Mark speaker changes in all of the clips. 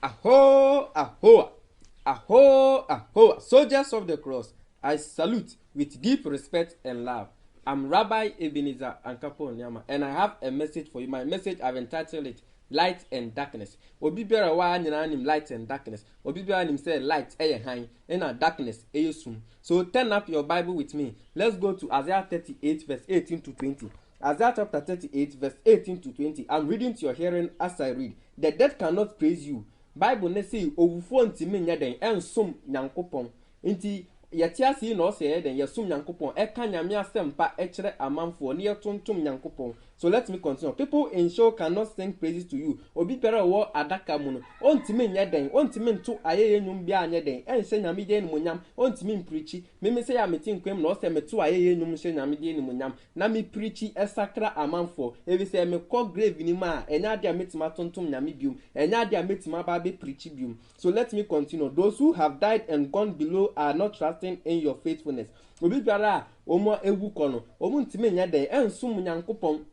Speaker 1: Aho, aho, aho, aho, soldiers of the cross, I salute with deep respect and love. I'm Rabbi Ebenezer Ankapo Onyama, and I have a message for you. My message, I've entitled it, Light and Darkness. Obi biara wa nyina nim light and darkness. Obi biara nim say light eye han, and darkness eye sum. So turn up your Bible with me. Let's go to Isaiah 38 verse 18 to 20. Isaiah chapter 38 verse 18 to 20. I'm reading to your hearing as I read. The dead cannot praise you. Bible ne say owufo ntimi nya den ensom nyankopon. Nti yɛte ase na ɔsɛ yɛ den yɛsom nyankopon ɛka nyame asɛmpa ɛkyerɛ amanfo ne yɛtontom nyankopon. So let me continue. People in show cannot sing praises to you. Obi pere wo adaka mu no ontimi nya den ontimi nto ayeye nyum bia anya den enhye nyame de ne munyam ontimi mprichi meme say ya meti nkwem na ɔsɛ meto ayeye nyum hye nyame de ne munyam na me prichi esakra amanfo ebi say me kɔ grave ni ma enya de ametima tontom nyame biom enya de ametima ba be prichi biom. So let me continue. Those who have died and gone below are not trusting in your faithfulness. Obi biara omo ewu kono omo ntimi nya den ensum nyankopon.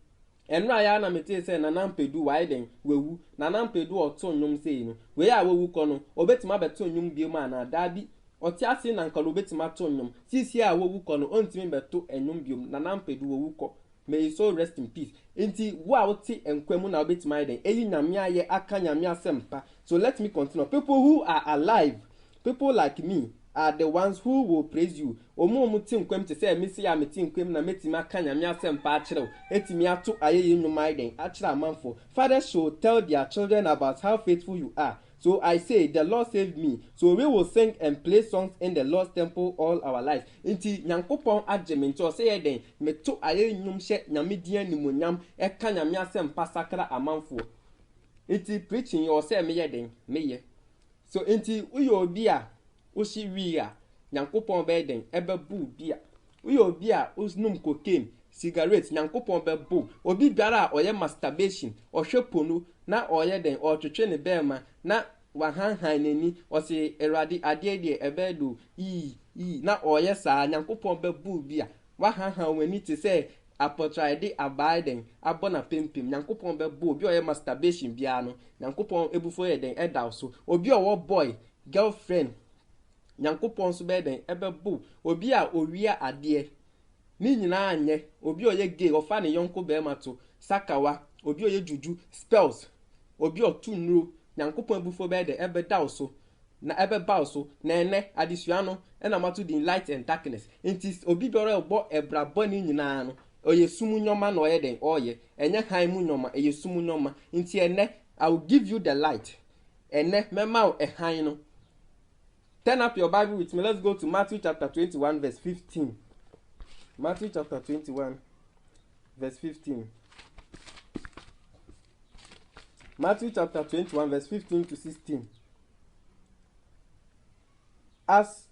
Speaker 1: Enra ya na mete se na nampedu widen wewu na nampedu oto nnwom sei no we ya wewu kono obetima beto nnwom biom ana dabi oti ase na nkalo obetima to nnwom sisi a wewu kono ontimi beto nnwom biom na nampedu wewu ko. May you so rest in peace. Inti wa oti enkwemu na obetima iden eyi nyame aye aka nyame asempa. So let me continue. People who are alive, people like me, are the ones who will praise you. Omo muti nkwem te say mesi ya meti nkwem na metima aka nyame asempa akyerɛw etimi ato ayeye nnwuma iden akyerɛ amanfo. Fathers should tell their children about how faithful you are. So I say, the Lord saved me. So we will sing and play songs in the Lord's temple all our lives. Inti nyankopon agyemen to say den meto ayeye nnwum hye nyame dia nimonyam eka nyame asempa sakra amanfo. Inti preaching you say meye den meye. So inti uyo obi a ushi wi a nyankopon be den ebebu bia uyo obi a usnum cocaine cigarette nyankopon bebu obi biara oye masturbation ohwepono na oye den otwetwe ne bema na wahanhan nani ose erade ade de ebedo na oye saa nyankopon bebu bia wahanhan wani te say apotraide abiden abona pempem nyankopon bebu obi oye masturbation bia no nyankopon ebufo ye den edawso obi owo boy girlfriend nyankopon so be den ebebu obi a owia ade ni nyina anye obi oye gay ofa ne yonko be mato sakawa obi oye juju spells obi otu nro nyankopon bufo be de ebe dawso na ebe bawso na ene adesua no na mato the light and darkness intis obi bere obo ebrabo ni nyina no oye sumu nyoma na oye den oye enye han mu nyoma eye sumu nyoma inti ene I will give you the light ene mema e han no. Turn up your Bible with me. Let's go to Matthew chapter 21 verse 15. Matthew chapter 21 verse 15. Matthew chapter 21 verse 15 to 16. As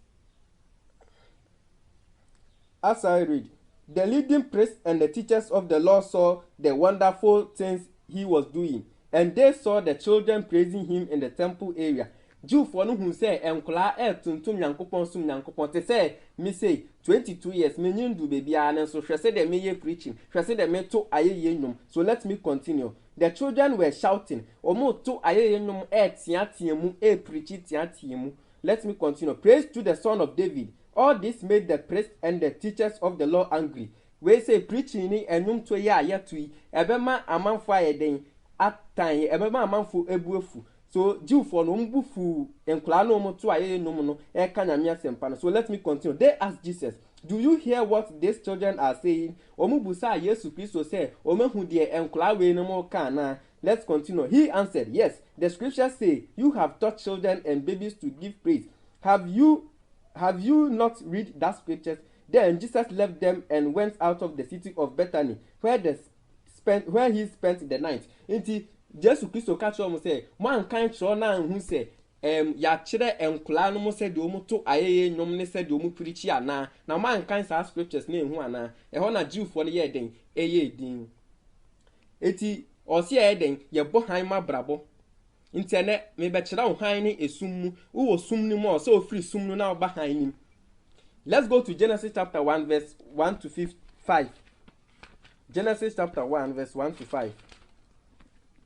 Speaker 1: I read, the leading priests and the teachers of the law saw the wonderful things he was doing, and they saw the children praising him in the temple area. Jew for no who say enkola tuntum nyankopon sum nyankopon te say me say 22 years me nyindu baby an so hwese de me ye preaching hwese de me to ayeye nnwom. So let me continue. The children were shouting omo to ayeye nnwom tiatiemu preachi tiatiemu. Let me continue. Praise to the son of David. All this made the priests and the teachers of the law angry. We say preaching ni ennwom to ya yatui ebema amanfo ayeden atan ebema amanfo ebuefu. So Jew for no mbufu enkola no mo to ayeye nnwom no e ka nyame asempa no. So let me continue. They asked Jesus, do you hear what these children are saying? Omubusa Yesu Christo say omehu de enkola we no mo ka na. Let's continue. He answered, yes, the scriptures say you have taught children and babies to give praise. Have you not read that scriptures? Then Jesus left them and went out of the city of Bethany where he spent the night. Inti Jesus Christo catch on say man kan tro na hu say ya kire enkola no mo say de omo to ayeye nyom ne say de omo preach ana na man kan sa scriptures na ehu ana e ho na Jew for ye den eye din eti osi e den ye bo han ma brabo intene me be kire wo han ni esum mu wo sum ni mo so free sum no na oba han ni. Let's go to Genesis chapter 1 verse 1 to 5. Genesis chapter 1 verse 1 to 5.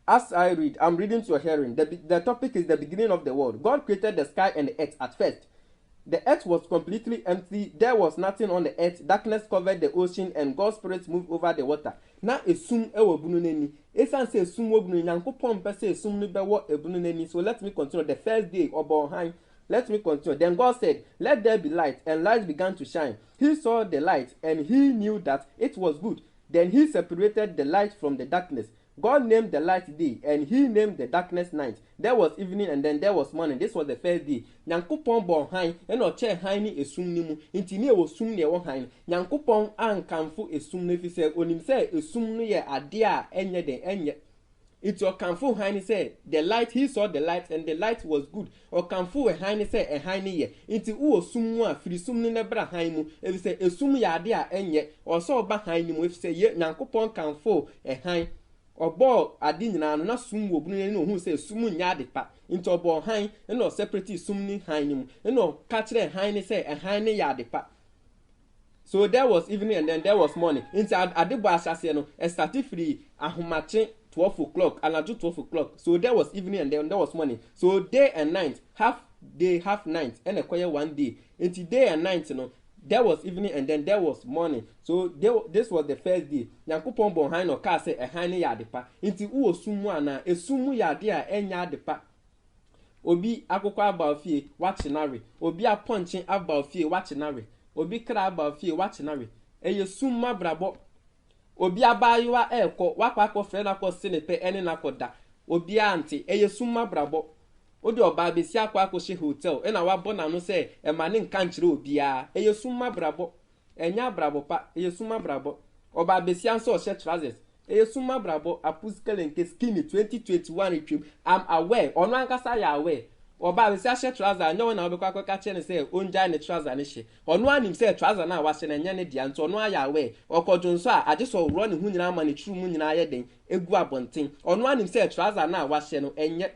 Speaker 1: As I read, I'm reading to your hearing. The topic is the beginning of the world. God created the sky and the earth at first. The earth was completely empty. There was nothing on the earth. Darkness covered the ocean, and God's spirit moved over the water. Na esum ewo bunu neni. Esan se esum wo bunu nyankopon pe se esum no bewo ebunu neni. So let me continue. The first day obohan. Let me continue. Then God said, "Let there be light," and light began to shine. He saw the light, and he knew that it was good. Then he separated the light from the darkness. God named the light day, and he named the darkness night. There was evening, and then there was morning. This was the first day. Nyankopon bon han, and oche han ni esum ni mu. Inti ni ewo sum ni ewo han. Nyankopon ankamfo esum ne fi se onim se esum no ye ade a enye den enye. It's okamfo han ni say the light, he saw the light, and the light was good. Okamfo han ni say e han ni ye. Inti uwo sum mu a firi sum ni ne bra han mu. E fi se esum ye ade a enye. Oso ba han ni mu e fi se ye Nyankopon kamfo e han. Obo adi nyina no na sum wo bunu ni no hu se sum nya de pa into obo han no separate sum ni han ni mu no ka kire han ni say han ni ya de pa. So there was evening, and then there was morning. Into adebo asase no started free ahomache 12 o'clock, anaju 12 o'clock. So there was evening, and then there was morning. So day and night, half day, half night, and a quiet one day. Into day and night, there was evening, and then there was morning. So this was the first day. Nyankopon bon han no ka say e han ni ya de pa. Into uwo sumu ana esumu ya de a enya de pa. Obi akoko abafie wachinare. Obi aponchin abafie wachinare. Obi kra abafie wachinare. Eye summa brabo. Obi abayiwa eko wakwa akọ frɛ na akọ sinepe ene na akọda. Obi anti eye summa brabo. Odi oba besi akwa akọhye hotel ena wabọ na no se e ma ne nka nkyere obi a eye summa brabo. Enya brabo pa eye summa brabo. Oba besi anso ohye trousers eye summa brabo apuskele nke skinny 2021 retrim. I'm aware onu ankasa ya aware. Oba besi ahye trouser anya na obekwa akọka che ne se onja ne trouser ne hye. Onu anim se trouser na wahye na nya ne dia nto onu aya aware. Okodwonso a age so wuro ne hu nyina ma ne tru mu nyina aye den egu abonten. Onu anim se trouser na wahye no enye.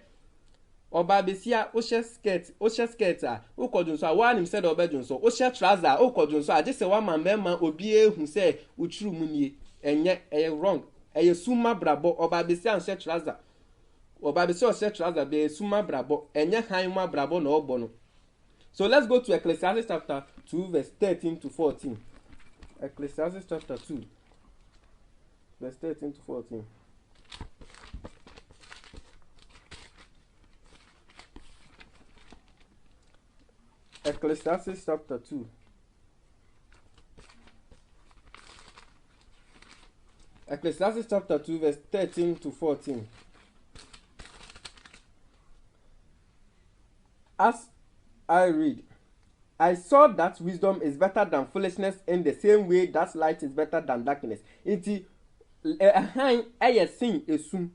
Speaker 1: Oba besia o share skirt a ukodwonso a wanim se de obedwonso o share trouser ukodwonso a je se wa mamba obi ehu se utru mu nie enye wrong eye summa brabo. Oba besia share trouser, oba besia share trouser be summa brabo enye han ma brabo na obo no. So let's go to Ecclesiastes chapter 2 verse 13 to 14. Ecclesiastes chapter 2 verse 13 to 14. Ecclesiastes chapter 2. Ecclesiastes chapter 2 verse 13 to 14. As I read, I saw that wisdom is better than foolishness in the same way that light is better than darkness. Iti ehan eyesin esum.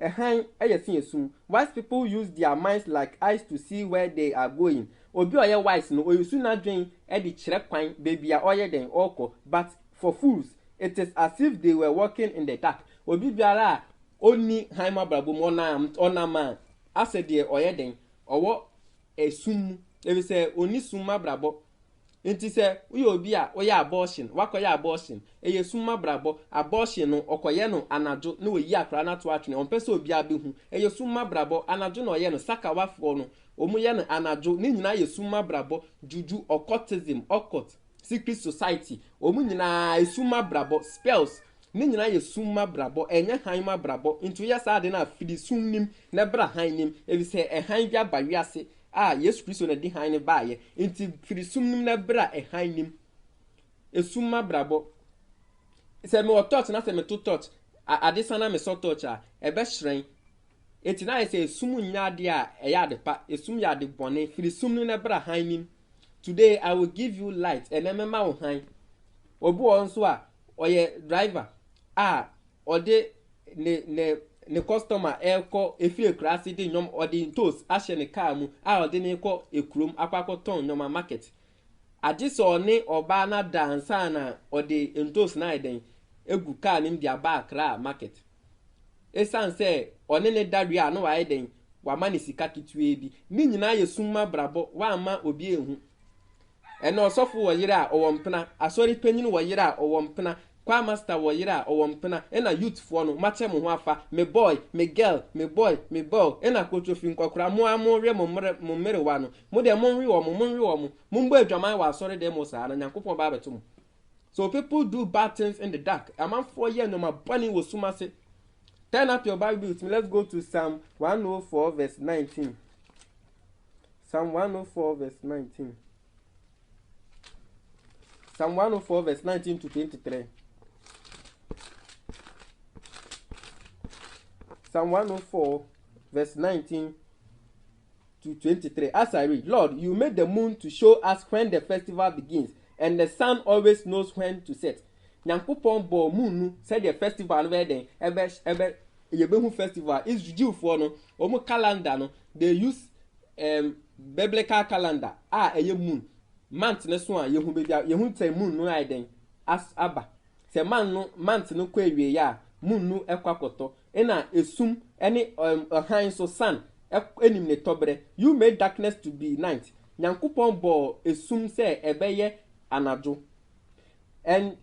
Speaker 1: Ehan eyesin esum. Wise people use their minds like eyes to see where they are going. Obi oye wise no oyusu na dwen e di kire kwan baby a oye den oko. But for fools it is as if they were walking in the dark. Obi biara oni haima brabo mo na man ase de oye den owo esum e say oni summa brabo. Nti se uyo obi a oye abortion wakoye abortion eye summa brabo. Abortion no okoye no anajo na oyi akra na to atwene on pese obi abehu eye summa brabo. Anajo no oye no saka wafo no omuye no anajo ni nyina ye summa brabo. Juju occultism, occult, secret society omu nyina esumma brabo. Spells ni nyina ye summa brabo enye hanma brabo. Into yes ade na fidi sumnim na bra hannim e bi se han bia bawiase Yesu Kristo na di han ne baaye enti firi sumnim na bra hannim esumma brabo. Se me touch na se me to touch adesa na me so touch a e be hyen enti na ye se esum nya de a e ya de pa esum ya de bone firi sumnim na bra hannim. Today I will give you light and emema wo han obu onso a oye driver ode ne customer eko efie krasi de nyom ode ntos ahye ne car mu ode ne ko ekrom akwakọ ton nyoma market agise one oba na dansa na ode ntos na eden egu car nim dia ba akra market esan se one ne dadwe a no wa eden wa ma ne sika kitue bi ni nyina ye summa brabo wa ama obi ehu eno osofo wo yire a owo mpena asori panyin wo yire a owo mpena kwa master wo yira o wo mpena na youth fo no mache mo ho afa me boy me girl me boy me boy na kotofi nkokora mo amore mo mere wa no mo de mo nwi wo mo mbo adwaman wa asore de mo saa na Nyankopon ba beto mo. So people do bad things in the dark. A man 4 years no ma bunny was sumase. Turn up your Bible with me. Let's go to Psalm 104 verse 19. Psalm 104 verse 19. Psalm 104 verse 19 to 23. Psalm 104 verse 19 to 23. As I read, Lord, you made the moon to show us when the festival begins, and the sun always knows when to set. Nyankopon bo moon said the festival no den ebe yebehu festival is Jew for no omo calendar no they use biblical calendar eye moon month ne so a yehu be yehu ten moon no ai den as aba se man no month no kwa ewie ya moon no ekwakoto na esum ene han so sun enim ne tobre. You made darkness to be night. Nyankopon bo esum se ebeye anadwo. And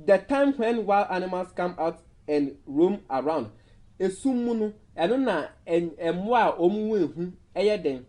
Speaker 1: the time when wild animals come out and roam around, esum eno na emo a omu ehu eye den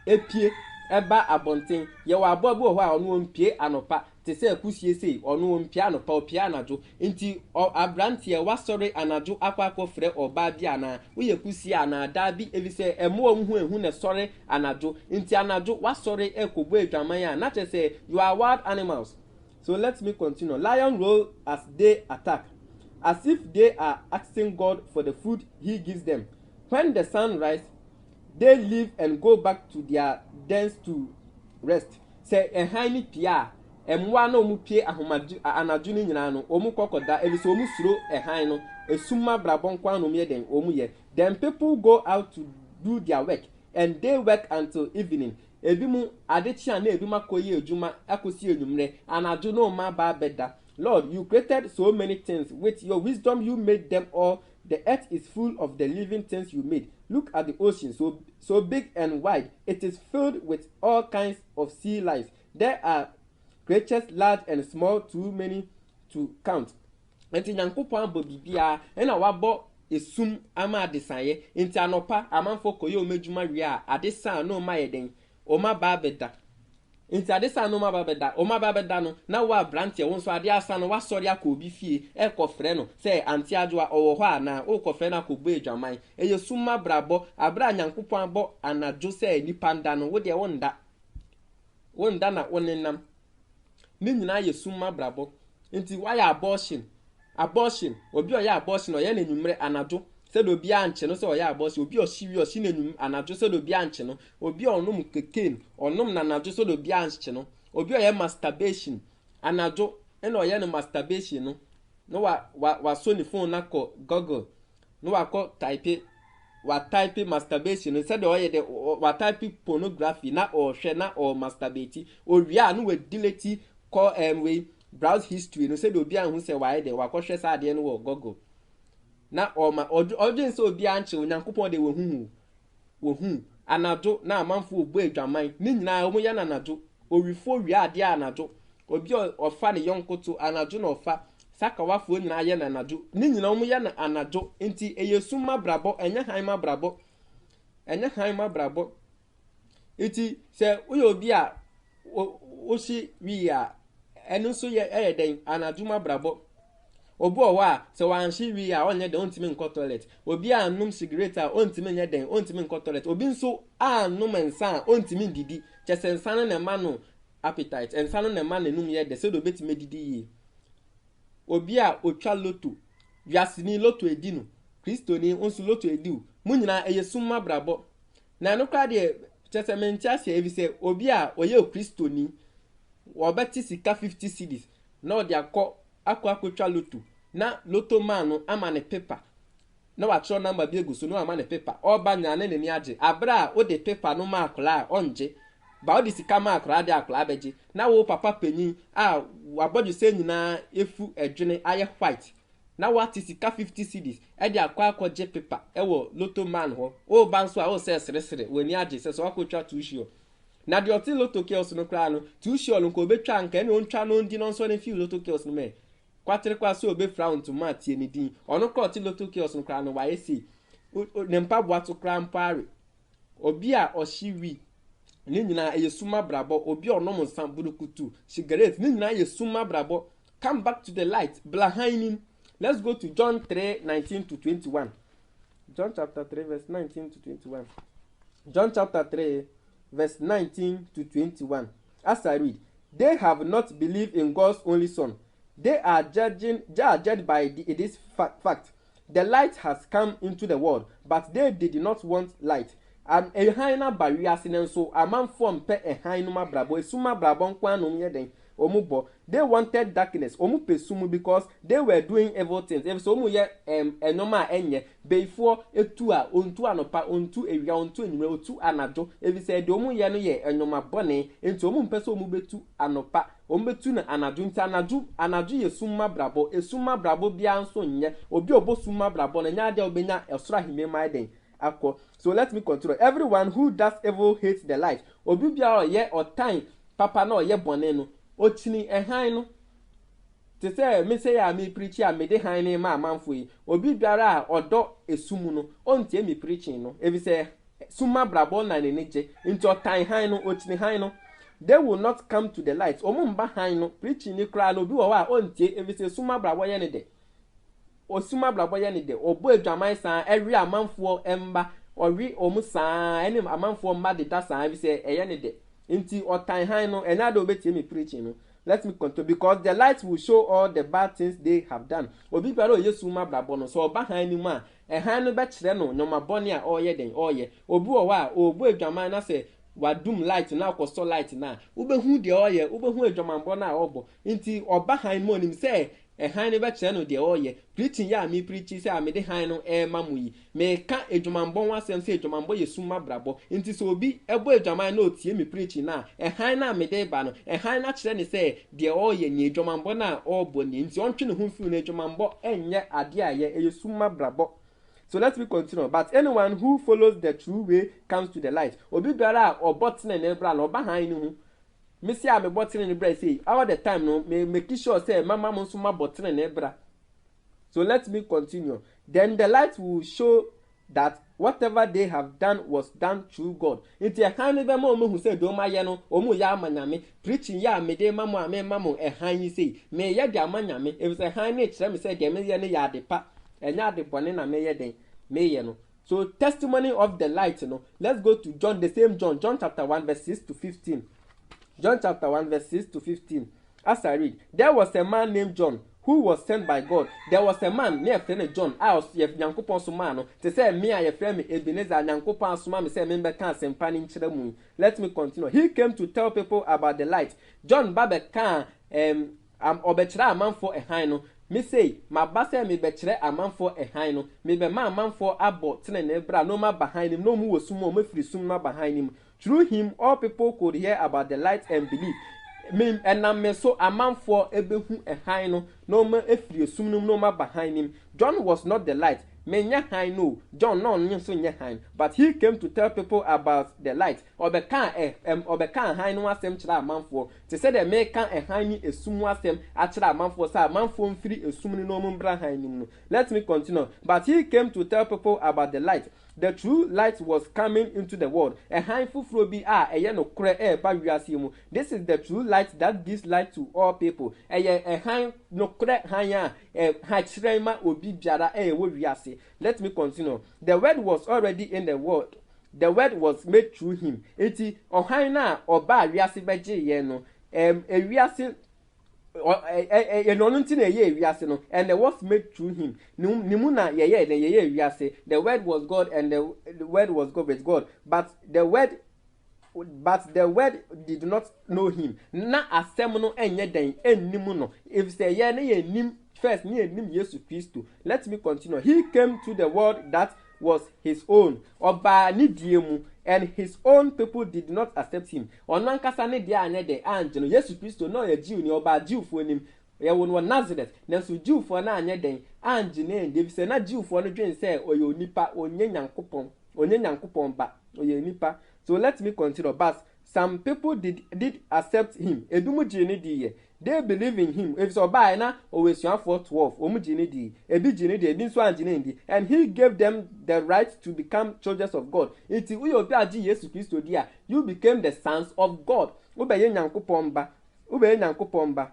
Speaker 1: epie eba abonten ye wa abobo ho a ono ompie anopa te se akusie sei ono ompie anopa opie anadwo nti abrantie wasori anadwo akwakọ frɛ oba bia na wo ye kusie ana da bi ebi se emo omu ehu na sori anadwo nti anadwo wasori ekobo adwaman a na te se you are wild animals. So let me continue. Lion roar as they attack, as if they are asking God for the food he gives them. When the sun rises, they leave and go back to their dens to rest. Say a hiny pia, and one omu pie anaduni nyinano, omu kokoda, ebi so omu suro a hino, a summa brabon kwano mieden omu ye. Then people go out to do their work, and they work until evening. Ebimu adechia na ebima koye ejuma akosi enumre anadwo no ma ba beda. Lord, you created so many things. With your wisdom you made them all. The earth is full of the living things you made. Look at the ocean, so big and wide. It is filled with all kinds of sea life. There are creatures large and small, too many to count. Enti Nyankopon abo bibia na wabo esum ama adesaye. Enti anopa amanfo koye omedwuma wi a adesan no ma yeden. Oma babeda inti adesa no ma babeda oma babeda no na wa brantie won so ade asa no wa sori akobi fie ekofre no se anti adwoa owo ho ana okofre na kobo edwaman eyesuma brabo abra Nyankopon abo anadwo se nipa nda no wo de wonda na wonenam ni nyina yesuma brabo inti wa ya abortion obi o ya abortion o ya na enumre anadwo se do bia anche no se oya abosi obi oshiwi oshi nenum anadwo se do bia anche no obi onum keken onum na anadwo se do bia anche no obi oya masturbation anadwo ena oya no masturbation no wa so ni phone na ko Google no wa ko type masturbation se do oya de wa type pornography na o hwe na o masturbate owia no we delete ko we browse history no se do bia hu se wa de wa ko hwe sa ade no wo Google na ọdún so obi anche Onyankopon de wohu anadwo na amanfo obo adwaman ni nyina omo ya na anadwo owifo wi ade anadwo obi ofa ne yonkoto anadwo na ofa sakawafo nyina ye na anadwo ni nyina omo ya na anadwo enti eyesuma brabo enya han ma brabo iti se uyo obi a osi wi a enu so ye eyeden anadwo ma brabo obu owa se wanshi wi a onye de ontimi nko toilet obi anum cigarette a ontimi nye den ontimi nko toilet obi nso anum ensa ontimi didi chese ensa na ma no appetite ensa na ma na enum ye de se do betime didi yi obi a otwa loto wiasini loto edinu Kristo ni onsu loto ediu munyina eyesumma brabo na no kwa de chese mentiasia evi se obi a oye Kristo ni obeti sika 50 cedis na odi akwa loto na loto man ama ne paper na wa tro number bi eguso no ama ne paper obanya na ne ni age abra o de paper no ma akla onje ba o de sika ma akla de akla beji na wo papa panyin a wabodi se nyina efu edwene aye white na what is sika 50 cedis e de akwa je paper e wo loto man ho o ba nso a o se sere wani age se so akotwa tushio na de oti loto chaos no kra no tushio no ko betwa nka ne ontwa no ndi no nso ne fi loto chaos no me kwatere kwa so obe frown to ma tie ni din ono kro ti loto chaos no kra no wa esi ne mpa boa to kra mpare obi a ohyiwi ne nyina yesuma brabo obi onom nsan burukutu cigarette ne nyina yesuma brabo. Come back to the light blahinin. Let's go to John 3:19 to 21. John chapter 3 verse 19 to 21. John chapter 3 verse 19 to 21. As I read, they have not believed in God's only Son. They are judged by this fact. The light has come into the world, but they did not want light. And a hina barrier so a man form pe a hinuma brabo, a suma brabon quanum yeden. Omubo, they wanted darkness. Omu pesumu because they were doing evil things. If so mu ye enoma enye before etua ontu anopa ontu ewia ontu enwure otu anado. If say de omu ye no ye enoma bone enti omu mpese omu betu anopa omu betu na anado nti anado ye summa brabo esumma brabo bia nso nye obi obo summa brabo na nya de obenya esora himema den akọ. So let me continue. Everyone who does evil hates the light. Obi bia ye otan papa na ye bone no ochini ehan no te say me say ya me preach ya me de han ne ma amanfo yi obi biara a odo esumu no ontie me preaching no ebi say suma brabo na ne neje into otan han no ochini han no they will not come to the light omo mba han no preaching ni kra no bi wo wa ontie ebi say suma brabo ye ne de o suma brabo ye ne de obo adwaman san ewi amanfo emba ori omu san ene amanfo mba de da san ebi say eye ne de Inti otan han no enado betie me preaching no. Let me continue because the light will show all the bad things they have done. Obi biara o yesu ma brabo no so oba han ni mu a han no be kire no nyoma bone a oye den oye obi o wa obu adwaman na se wadum light na akoso light na ubehu de oye ubehu adwaman bo na obo inti oba han mo nim se han ne be kire no de oye preaching ya me preach say am de han no mamu yi me ka adwumanbon wasem say adwumanbo yesu ma brabo nti so obi ebo adwaman na otie me preaching na han na me de ba no han na kire ne say de oye ni adwumanbo na obo ni nti ontwe ne hu fi na adwumanbo enye ade aye yesu ma brabo. So let me continue. But anyone who follows the true way comes to the light. Obi biara obotne na ebra na oba han ni hu me see am bottle ni bra say all the time no me make sure say mama mo so ma bottle na ebra. So let me continue. Then the light will show that whatever they have done was done through God. Iti han ni be mo hu say do ma ye no omu ya amanyame preaching ya me de mamo ame mamo han yi say me ye de amanyame if say han ni kire me say de me ye ne ya de pa enya de bone na me ye den me ye no. So testimony of the light no. Let's go to John, the same John chapter 1 verse 6 to 15. John chapter 1 verse 6 to 15. As I read, there was a man named John who was sent by God. There was a man near friend John. I was Yankopon Sumano. To say me a friend Ebenezer Yankopon Suma me say member can sempanin chiremu. Let me continue. He came to tell people about the light. John Babe can obechra a man for a hino. Me say my basa me bechere a man for a hino. Me be man for abo tene nebra no ma behind him. No mu sumo me free summa behind him. Through him, all people could hear about the light and believe. Me and I'm so a man for ebehu a hino, no man if you sumnum no ma behind him. John was not the light. Me nya high no, John no so nya high, but he came to tell people about the light. Obeka high no asem chira man for. To say the me can a high ni esum asem achira man for sa man for free esum ni no mbra high ni. Let me continue. But he came to tell people about the light. The true light was coming into the world. A handful bi a no kure ba wiase mu. This is the true light that gives light to all people. A hand no kure hanya ha chirema obi biara wo wiase. Let me continue. The word was already in the world. The word was made through him. Eti ohan na oba wiase beje ye no. E wiase and the was made through him. Nimuna the word was God and the word was God with God. But the word did not know him. Na asemono enye den enimuno. If say ye ne nim first ne nim Yesu Christo. Let me continue. He came to the world that was his own. Oba ni diemu. And his own people did not accept him. Onankasa ne dia anye de angelo Yesu Kristo no ye Jew ni oba Jew fo nim. Ye won Nazareth. Nanso Jew fo na anye den angelo David say na Jew fo no dwen say oye onipa onye nyankopon ba oye nipa. So let me continue. But some people did accept him. Edumu ji ni di ye. They believe in him. If so by na always for 12. Omu jinidi, ebi jinidi, ebi so jinidi, and he gave them the right to become children of God. Iti uyo bi aji Yesu Kristo dia, you became the sons of God. Ubeye nyankopon ba. Ubeye nyankopon ba.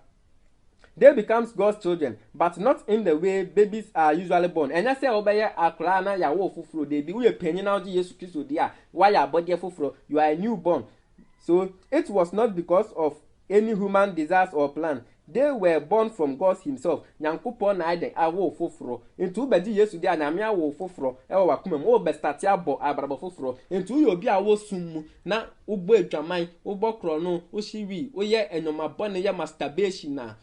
Speaker 1: They becomes God's children, but not in the way babies are usually born. And I say obeye akra na yawo fufuro dey bi uye penyin na oji Yesu Kristo dia, why your body fufuro, you are a newborn. So it was not because of any human desires or plan. They were born from God himself. Nyankopon na iden awo fufuro. Into beji Yesu dia na me awo fufuro. Ewo wakuma mo be start abo abrabo fufuro. Into you obi awo summu na ubo adwaman, ubo krono, ushiwi, oye enoma bone ye masturbation na.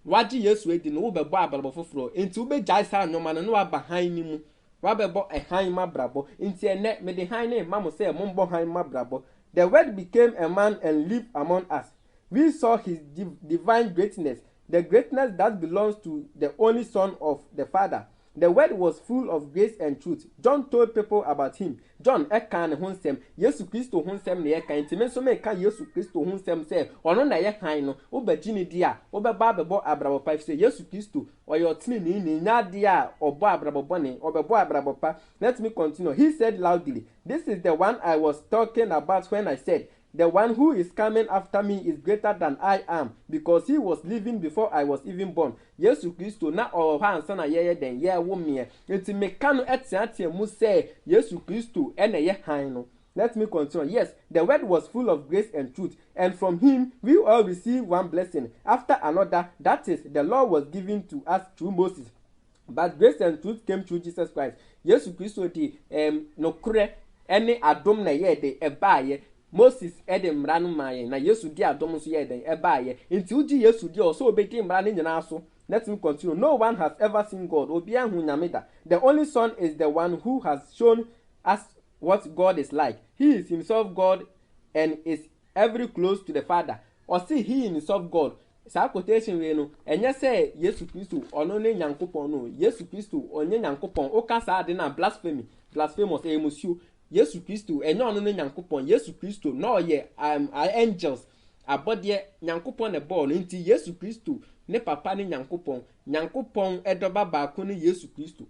Speaker 1: Waji Yesu edi no wo bebo abrabo foforo enti wo be jai sa nyoma no wa bahan ni mu wa bebo ehan ma brabo enti ene me de han ne mamo say mo mbo han ma brabo. The word became a man and lived among us. We saw his divine greatness, the greatness that belongs to the only son of the Father. The word was full of grace and truth. John told people about him. John ekan honsem Yesu Kristo honsem ne ekan ntime so me kan Yesu Kristo honsem say ono na ye kan no obagini dia obeba bebo abrabo pa say Yesu Kristo oyo tini ni nya dia obo abrabo bone obebo abrabo pa. Let me continue. He said loudly, "This is the one I was talking about when I said, the one who is coming after me is greater than I am, because he was living before I was even born." Yesu Kristo na oha ansa na ye den ye wo me enti meka no etiatia mu say Yesu Kristo ene ye han no. Let me continue. Yes, the word was full of grace and truth, and from him we all receive one blessing after another. That is, the law was given to us through Moses, but grace and truth came through Jesus Christ. Yesu Kristo di no kure ene adom na ye de ebaaye. Moses edem mra no maye na Yesu di adom so ye den ebaaye nti uji Yesu di o so obedi mra ne nyina so. Let me continue. No one has ever seen God. Obi ahu nyameda. The only Son is the one who has shown us what God is like. He is himself God and is ever close to the Father. Or see he himself God. Sa quotation we no enye say Yesu Kristo ono ne nyankopon no. Yesu Kristo onye nyankopon o ka sa de na blasphemy. Blasphemous emusio. Yesu Kristo enye ono ne nyankopon. Yesu Kristo no ye angels abode nyankopon ne ball nti Yesu Kristo ne papa ne nyankopon edoba baako ne Yesu Kristo.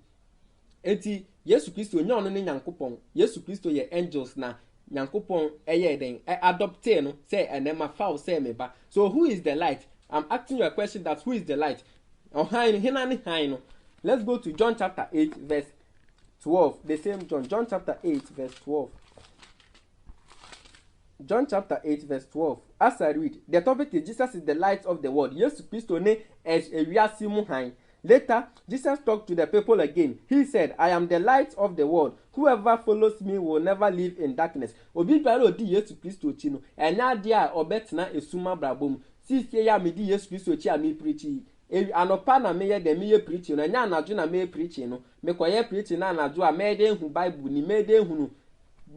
Speaker 1: Enti Yesu Kristo enye ono ne nyankopon. Yesu Kristo ye angels na nyankopon eye den adopte no say enema foul say meba. So who is the light? I'm asking you a question, that who is the light? No. Let's go to John chapter 8 verse 12. The same John chapter 8 verse 12. John chapter 8 verse 12. As I read, the topic is Jesus is the light of the world. Yesu Kristo ne ewiase mu han. Later, Jesus talked to the people again. He said, "I am the light of the world. Whoever follows me will never live in darkness." Obi biara odi Yesu Kristo chi no, enya de a obetena esuma brabom. Sisi ya me di Yesu Kristo chi a me preachi. Anopa na me ye de me ye preaching no, enya anadwo na me preaching no. Me koye preaching na anadwo a me de hu Bible ni me de hu no.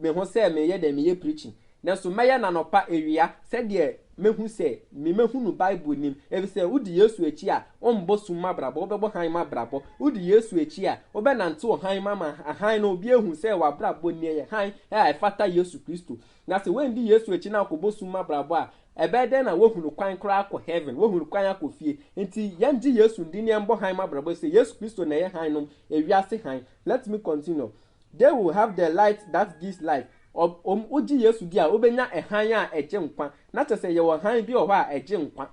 Speaker 1: Me ho se me ye de me ye preaching. Na so me ye na anopa ewia se de mehu se me mehu no Bible nim ebi se udi Yesu echi a ombo suma brabo obebo han ma brabo udi Yesu echi a obe nante o han ma han na obi ehu se wa brabo ni ye han e fata Yesu Kristo. Na se when di Yesu echi na akobo suma brabo a ebe de na wohunu kwan kra akọ heaven wohunu kwan akọ fie enti yanji Yesu ndi ne mbo han ma brabo se Yesu Kristo na ye han no ewiase han. Let me continue. They will have the light that gives life. Oji Yesu di a obenya ehan a eje nkwa na tese ye wo han bi o ho a eje nkwa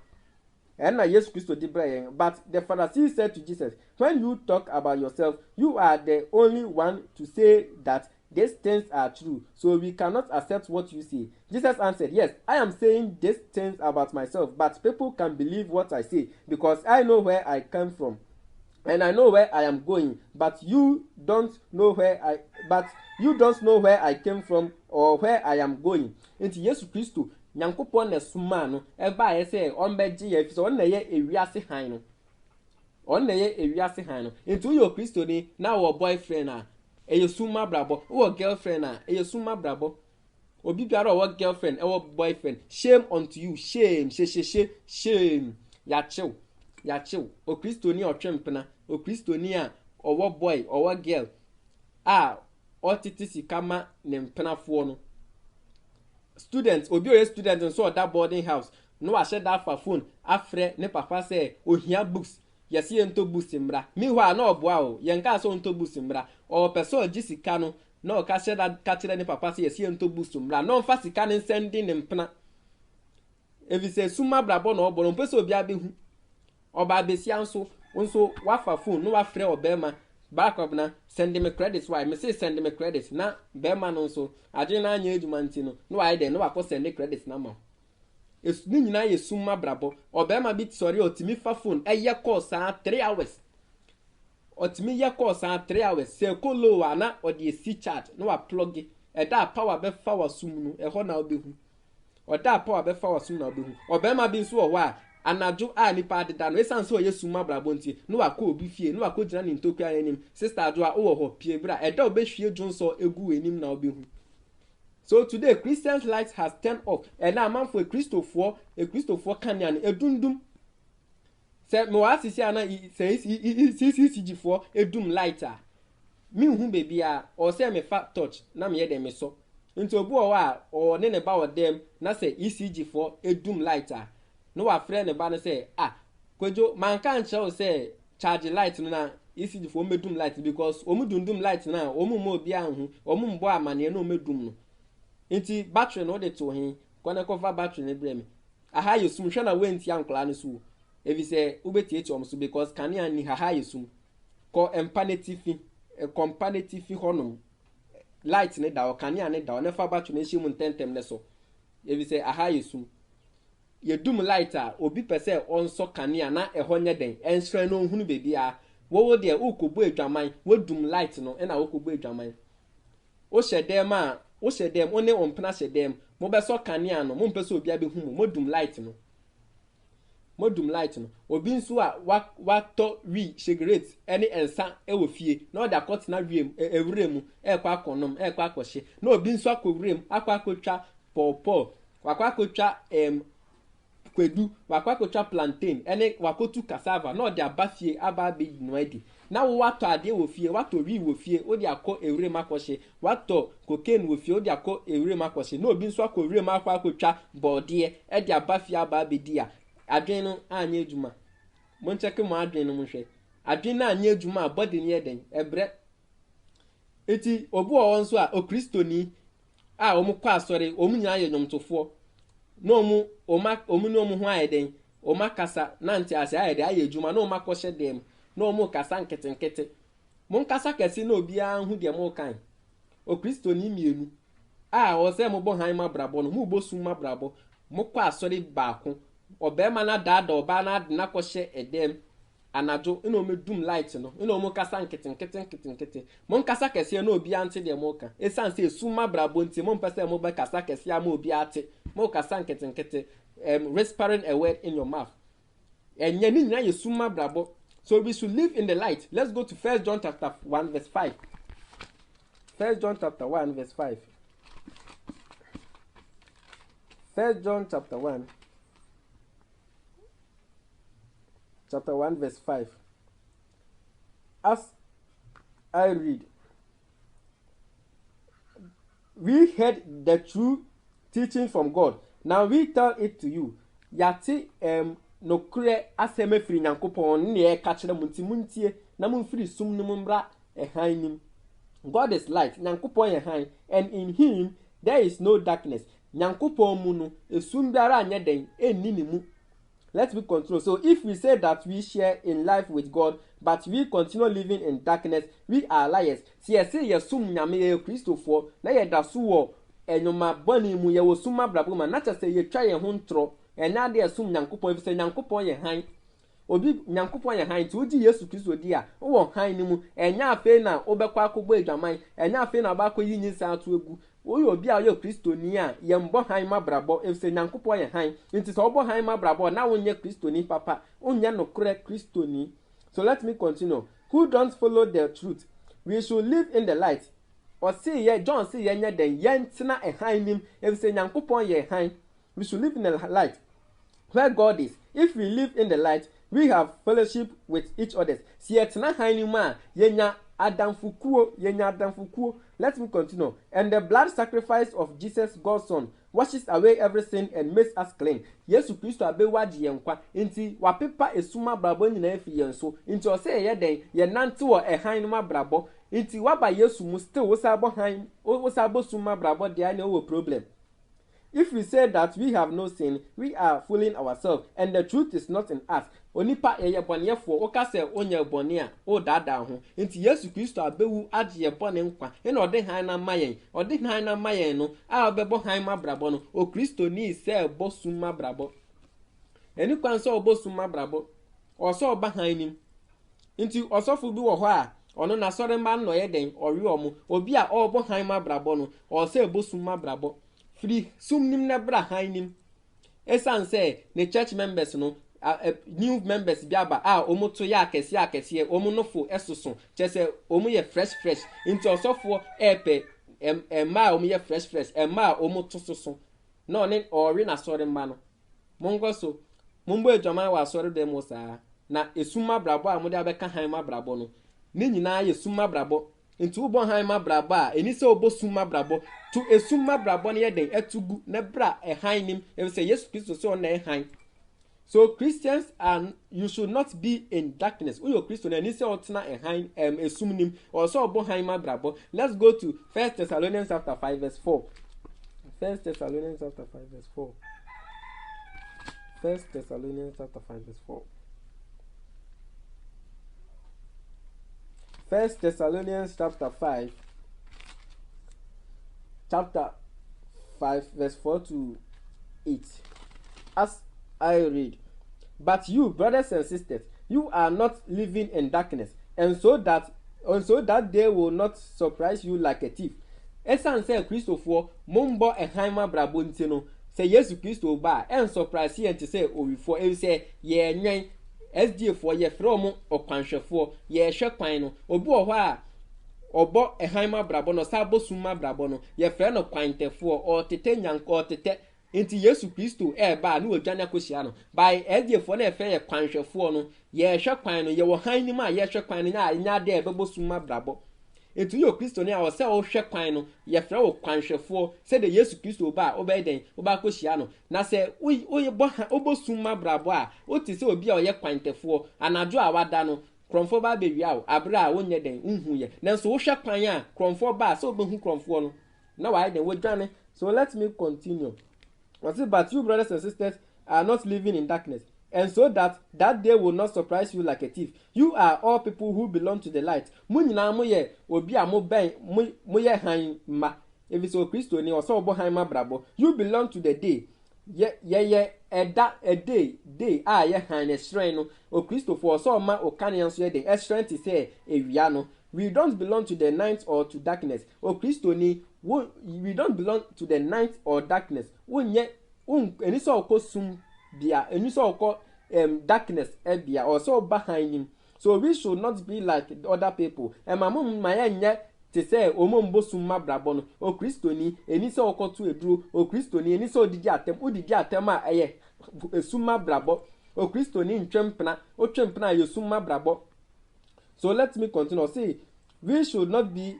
Speaker 1: na Yesu Kristo di bra. But the Pharisees said to Jesus, "When you talk about yourself, you are the only one to say that these things are true, so we cannot accept what you say." Jesus answered, "Yes, I am saying these things about myself, but people can believe what I say because I know where I come from and I know where I am going, but you don't know where I came from or where I am going." Enti Yesu Kristo nyankopon na suma no eba ye se onbeji ye fi so on na ye ewiase han no. On na ye ewiase han no. Enti uyo Kristo ni na wo boyfriend a eyesuma brabo, wo girlfriend a eyesuma brabo. Obi biara wo girlfriend wo boyfriend, shame unto you, shame. Yachill. O Kristo ni otwempena, o Kristo ni a owo boy owo girl a otiti sikama ne mpenafo no. Students, obi o student nso that boarding house. no wa hyɛ da fa phone afrɛ ne papa sɛ ohia books yɛsi yɛntɔ books mbra meanwhile na ɔboa o yɛnka sɛ ɔntɔ books mbra ɔpɛ sɛ ɔgye sika no na ɔka hyɛ da ka kyerɛ ne papa sɛ yɛsi yɛntɔ books mbra na ɔmfa sika ne nsɛndi ne mpena efisɛ suma brabɔ na ɔbɔ no mpɛ sɛ obi abehu ɔba abesia nso wafa phone no wafrɛ ɔbɛrima back up na send me credits why me say send me credits na bɛrima no nso adwene na anya adwuma nti no na wayɛ dɛ na wakɔ send credits na ma esu ni nyina yɛ suma brabɔ ɔbɛrima bi sɔre ɔtimi fa phone ɛyɛ call saa 3 hours ɔtimi yɛ call saa 3 hours sɛ ko low ana ɔde esi charge na wa plug ɛda power bɛfa wa sum no ɛhɔ na obehu ɔda power bɛfa wa sum na obehu ɔbɛrima bi nso wɔ hɔ a anajo a nipa adeda no esan so yesu mabrabo nti no wakɔ obi fie no wakɔ gyina ne ntokua anim sister adwo a wo hɔ pie bra ɛda obehwie dwonso egu enim na obehu. So today Christians light has turned off and now man for a Christopher kanyan edundum say me wa sisi ana say CCG for edum lighter me hu baby a or say me fat touch na me ye dem so nti obu o wa o ne ba o dem na say ECG for edum lighter no wa frɛ ne ba no say kwejo man kan kyerɛ say charge light no na ECG for medum light because omudundum light na omu mo obi anhu omu mbo amane na omedum no nti battery no de to hin kwana cover battery ne brem aha yesum hwe na wenti ankla no so evi say ubeti eti omso because kania ni aha yesum ko empanative comparative honom light ne da o kania ne da o ne fa battery ne him ntentem ne so evi say aha yesum yedum light a obi pese onso kania na ehọ nye den ensre no hunu bebi a wo de ukobo adwaman wodum light no na ukobo adwaman o hyedem a o hyedem one ompena hyedem mo beso kania no mo mpese obi abehu mo dum light no obi nso a wato wi cigarette ene ensa ewo fie na o da kot na wiem ewurem ekwa akonom ekwa akọhye na obi nso akọwurem akwa akotwa pọpọ wakwa akotwa kwedu wakwa akotwa plantain ene wakotu cassava na o de abafie aba be no adi na wo wato ade wo fie wato wi wo fie o de akọ ewurem akọhye wato cocaine wo fie o de akọ ewurem akọhye na obi nso akọ ewurem akwa akotwa bode e de abafie aba be di a adwen no anya ejuma mo ncheke mo adwen no mo hwe adwen na anya ejuma body ne eden ebre eti obu o nso a o kristoni a omu kwa asore omu nya ye nyomtofo no mu omu no mu ho ayeden oma kasa na nti ase ayede aye ejuma na oma kɔhye dem na omu kasa nketenkete mo nkasa kese na obi a hu de mo kan o kristoni mienu a o se mo bo han ma brabo no mu bo sum ma brabo mo kwa asore baako obema na dada oba na ade na kɔhye edem anajo ina omedum light no ina omu kasa nketenkete mo nkasa kese na obi ante de mo kan esan se sum ma brabo nti mo mpese mo be kasa kese ama obi ate mo kasa nketenkete whispering a word in your mouth enye ni nyina yesum ma brabo. So we should live in the light. Let's go to 1 John chapter 1 verse 5. 1 John chapter 1 verse 5. 1 John chapter 1 verse 5. As I read, we heard the true teaching from God. Now we tell it to you. Yati no kure aseme firi nyankopon ne e ka kire muntie na munfiri sum no mbra han nim. God is light, nyankopon ye han, and in him there is no darkness. Nyankopon mu no esum biara anya den enni ne mu. Let's be control. So if we say that we share in life with God, but we continue living in darkness, we are liars. See, I say yesum nyame ye Christopher, na ye da so wo enyoma boni mu ye wo suma brabo ma na chese ye twa ye ho ntro, ena de yesum nyankopon fi se nyankopon ye han. Obi nyankopon ye han ti oji Yesu Kristo di a, wo han ni mu, enya afe na obekwa akogbo adwaman, enya afe na ba koyi nyinsa atu egu. Oyo obi a yo kristoni a ye mbo han ma brabo efse nyankopon ye han nti so obo han ma brabo na wonye kristoni papa onye no kre kristoni. So let me continue. Who don't follow the truth? We should live in the light. Or say ye John say ye nya den ye ntina e han nim efse nyankopon ye han. We should live in the light where God is. If we live in the light, we have fellowship with each other. Si etina han nim a ye nya adamfukuo Let me continue. And the blood sacrifice of Jesus, God's Son, washes away every sin and makes us clean. Yesu Kristo abewaji yenkwa nti wapepa esuma brabo nyina efi yenso nti o se ye den ye nante wo ehan no mabrabo nti waba Yesu mu still wo sabo han wo sabo suma brabo dia na wo problem. If we say that we have no sin, we are fooling ourselves, and the truth is not in us. Onipa eye bonefo o ka se onye bone a o dada ho nti Yesu Kristo abewu agye bone nkwa ena ode han na mayen no a obebo han mabrabo no o Kristo ni se bosu mabrabo eni kwan so obosu mabrabo o so oba han nim nti osofo bi wo ho a ono na sore ma no ye den ori omo obi a obo han mabrabo no o se bosu mabrabo free sum nim na bra han nim esan say the church members no new members biaba omo to ya akese omo no fo esoso chese omo ye fresh into osofo epe ma omo ye fresh ma omo to soso no ne ori na sori ma no mongo so mumbo ejoma wa sori dem osa na esuma brabo a mode abeka han ma brabo no ne nyina ye suma brabo into ubo han ma brabo a eni se obo suma brabo to esuma brabo ne ye den etugu na bra han nim e say Yesu Kristo so na han. So Christians you should not be in darkness. Uyo Christian and say otna ehan esumnim or so obo han ma brabo. Let's go to 1 Thessalonians chapter 5 verse 4. 1 Thessalonians chapter 5 verse 4. 1 Thessalonians chapter 5 verse 4. 1 Thessalonians chapter 5 verse 4 to 8. As I read, but you, brothers and sisters, you are not living in darkness, and so that they will not surprise you like a thief. Esan say Christopher mumbo ehaima brabo ntino say Yesu Kristo ba en surprise ye nti say owifo e say ye nwen SDA for ye from okwanhwefo ye hwe kwan no obi wo ho a obo ehaima brabo no sabo suma brabo no ye fre no kwantefo o tete nyanko tete nti Yesu Kristo ba na odwane akohia no by SDA for na efe ye kwanhwefo no ye hwe kwan no ye wo han nim a ye hwe kwan no nya de bebo suma brabo. Etu yo Kristo ni a se o hwe kwan no ye frɛ wo kwanhwefo se de Yesu Kristo ba obeden oba kohyia no na se oye bo obosum mabrabo a o ti se obi a oye kwantefo anajo a wada no kromfo ba be wi a abra a wonye den unhu ye nanso wo hwe kwan a kromfo ba se obehu kromfo no na wa den wo dwane. So let me continue. But you brothers and sisters are not living in darkness, and so that day will not surprise you like a thief. You are all people who belong to the light. Munyina moye obi a mo ben moye han ma. If so Kristo ni oso obo han ma brabo. You belong to the day. Ye a day ye han esren no. O Kristo for oso ma o kan yan so ye den esren ti say ewia no. We don't belong to the night or to darkness. O Kristo ni we don't belong to the night or darkness. Wonye eni so okosum bia eni so okọ darkness ebia or so behind him. So we should not be like other people. Mamum mayanya te say omombo summa brabo no. O Kristo ni eni so okotu eduro. O Kristo ni eni so odidi atem a eye summa brabo. O Kristo ni ntwempena o twempena ye summa brabo. So let me continue. See, we should not be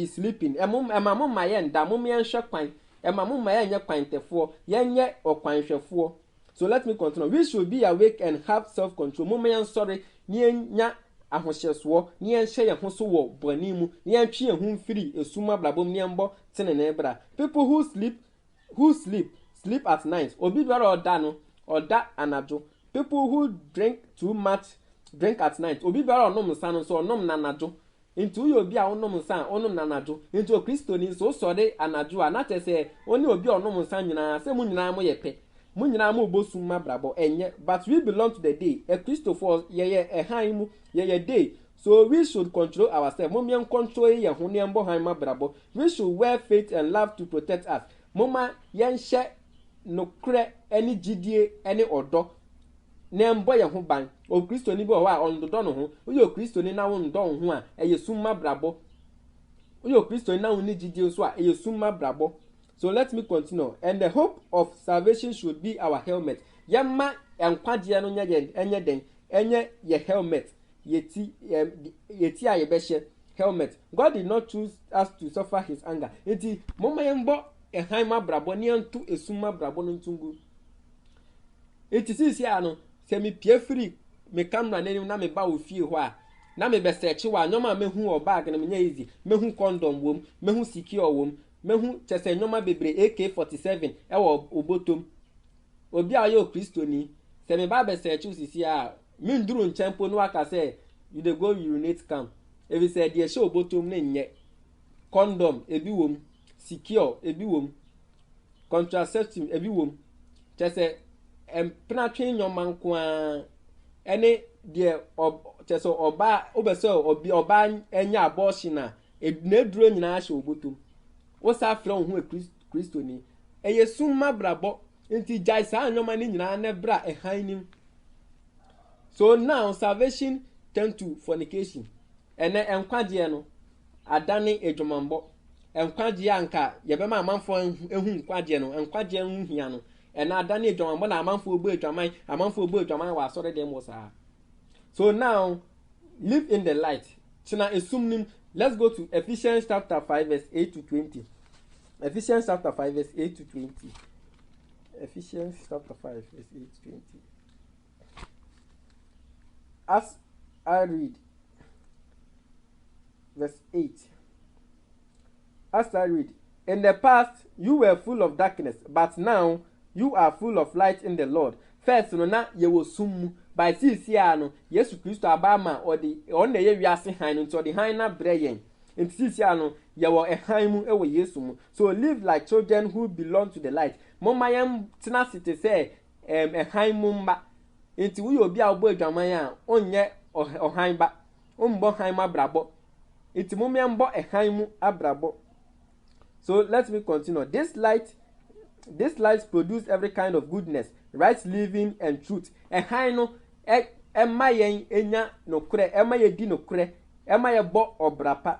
Speaker 1: sleeping. Mamum mayenda mum yan hwekwan. Mamum mayanya kwantefo yenye okwanhwefo. So let me continue. We should be awake and have self-control. Moment sorry, nya ahohyeso, nya hye ye ho so wo boni mu, nya twe ye ho free esuma blabom nya mbo tenene bra. People who sleep at night. Obi biara oda anajo. People who drink too much drink at night. Obi biara onom nsa no so onom nanajo. Into you be a onom nsa onom nanajo. Into Kristo ni so sori anajo anate se oni obi onom nsa nyina se mu nyina mo yepe. Munyina mo bosum mabrabo enye, but we belong to the day. A Christopher ye han ye day. So we should control ourselves. Momian control ye ho ne mbo han mabrabo. We should wear faith and love to protect us. Moma yen hye no kre any gidie any odo ne mbo ye ho ban. O Kristo ni bi o wa ondodo no ho. O Kristo ni na wo ndo ho a eye sum mabrabo. O Kristo ni na wo ni gidie so a eye sum mabrabo. So let me continue. And the hope of salvation should be our helmet. Yamma enkwade no enye ye helmet. Yeti ayebehye. helmet. God did not choose us to suffer his anger. Enti mama yembo ehan ma brabo ne antu esuma brabo no ntungu. Enti sisi ano se me pie free me camera n'anim na me ba wo fie ho a na me be search wa nyoma mehu o bag na me nya easy mehu condom wom mehu secure wom mehu chese nyoma bebre AK47 e wo obotom obi a yo Kristoni se me ba be search sisi a me nduru nchempo no aka say you dey go urinate camp if say dey show obotom na nye condom ebi wom secure ebi wom contraceptive ebi wom chese penatwe nyoma nko a ene de cheso oba obeso oba enya abortion na eduro nyina ahye obotom wo sa fra ho Kristoni eyesum mabrabo enti jai sa anyoma ni nyina na bra ehanim. So now salvation turn to fornication. Ene enkwagye no adane edwomambo enkwagye anka yebema amanfo ehu nkwagye no enkwagye ehu hia no ena adane edwomambo na amanfo ogbo edwaman wa asore dem wosa. So now live in the light. China esumnim. Let's go to Ephesians chapter 5 verse 8 to 20. Ephesians chapter 5 verse 8 to 20. Ephesians chapter 5 verse 8 to 20. As I read verse 8. As I read, in the past you were full of darkness, but now you are full of light in the Lord. First no na ye wo sum by sisi ano Yesu Kristo abama odi on ye wiase han no to the han na breyen. In sisi ano ye wo ehan mu e wo Yesu mu. So live like children who belong to the light. Momayam tina site say ehan mu mba. Enti wo obi a obo adwaman a onye ohan ba. Ombo han ma brabo. Enti momyambo ehan mu abrabo. So let me continue. This light produce every kind of goodness, right living and truth. Ehan no emayen enya nokure, emaye di nokure, emaye bo obrapa.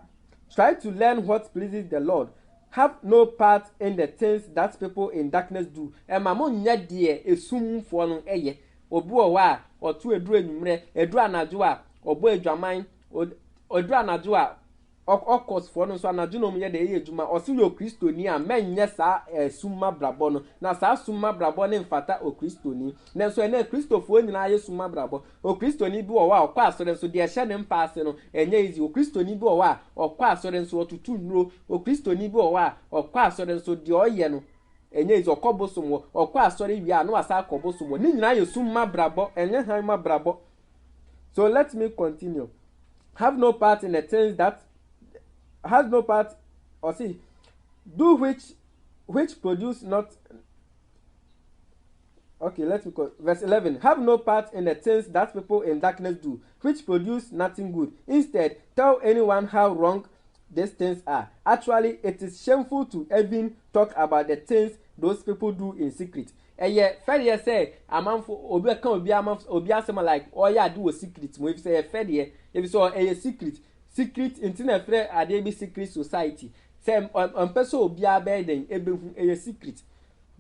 Speaker 1: Try to learn what pleases the Lord. Have no part in the things that people in darkness do. Emamo nya de esumfo no eye. Obu owa otu eduru enumre, eduru anadwo a obo adwaman, oduru anadwo a okos for no so anadwo no ye de eye adwuma. Osi yo Kristoni a menye sa summa brabo no. Na sa summa brabo ne mfata o Kristoni. Na so ene Kristofo nyina ye summa brabo. O Kristoni bi owa okwa asore so de ehye ne mpaase no enye izi. O Kristoni bi owa okwa asore so otutu nuro. O Kristoni bi owa okwa asore so de oye no enye izi okobosom okwa asore wi a no asa akobosom ni nyina ye summa brabo enye han ma brabo. So let me continue. Have no part in the things that has no part, or see, do which produce not. Okay, let's go. Verse 11. Have no part in the things that people in darkness do, which produce nothing good. Instead, tell anyone how wrong these things are. Actually, it is shameful to even talk about the things those people do in secret. And yet, fair say, a man for obi can be a month, obi asema like, oh yeah, do a secret. If say a fair if so a secret internet free adebi secret society. Say person obi abeden ebehu a secret.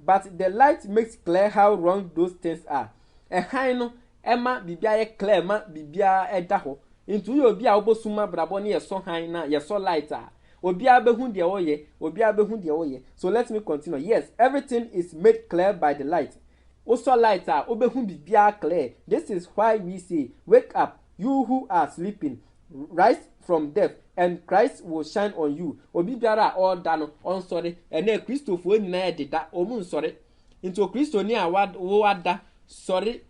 Speaker 1: But the light makes clear how wrong those things are. Ehan no ema bibia ye clear ma bibia edaho. Into you obi a obosuma brabo ne yeso han na yeso light a. Obi abehu de oye, obi abehu de oye. So let me continue. Yes, everything is made clear by the light. Also light a obehu bibia clear. This is why we say, wake up, you who are sleeping. Rise from death, and Christ will shine on you. Obi biara all dano on sorry, and then Christopher nyina deda omun sorry. Into Christo ni awada sorry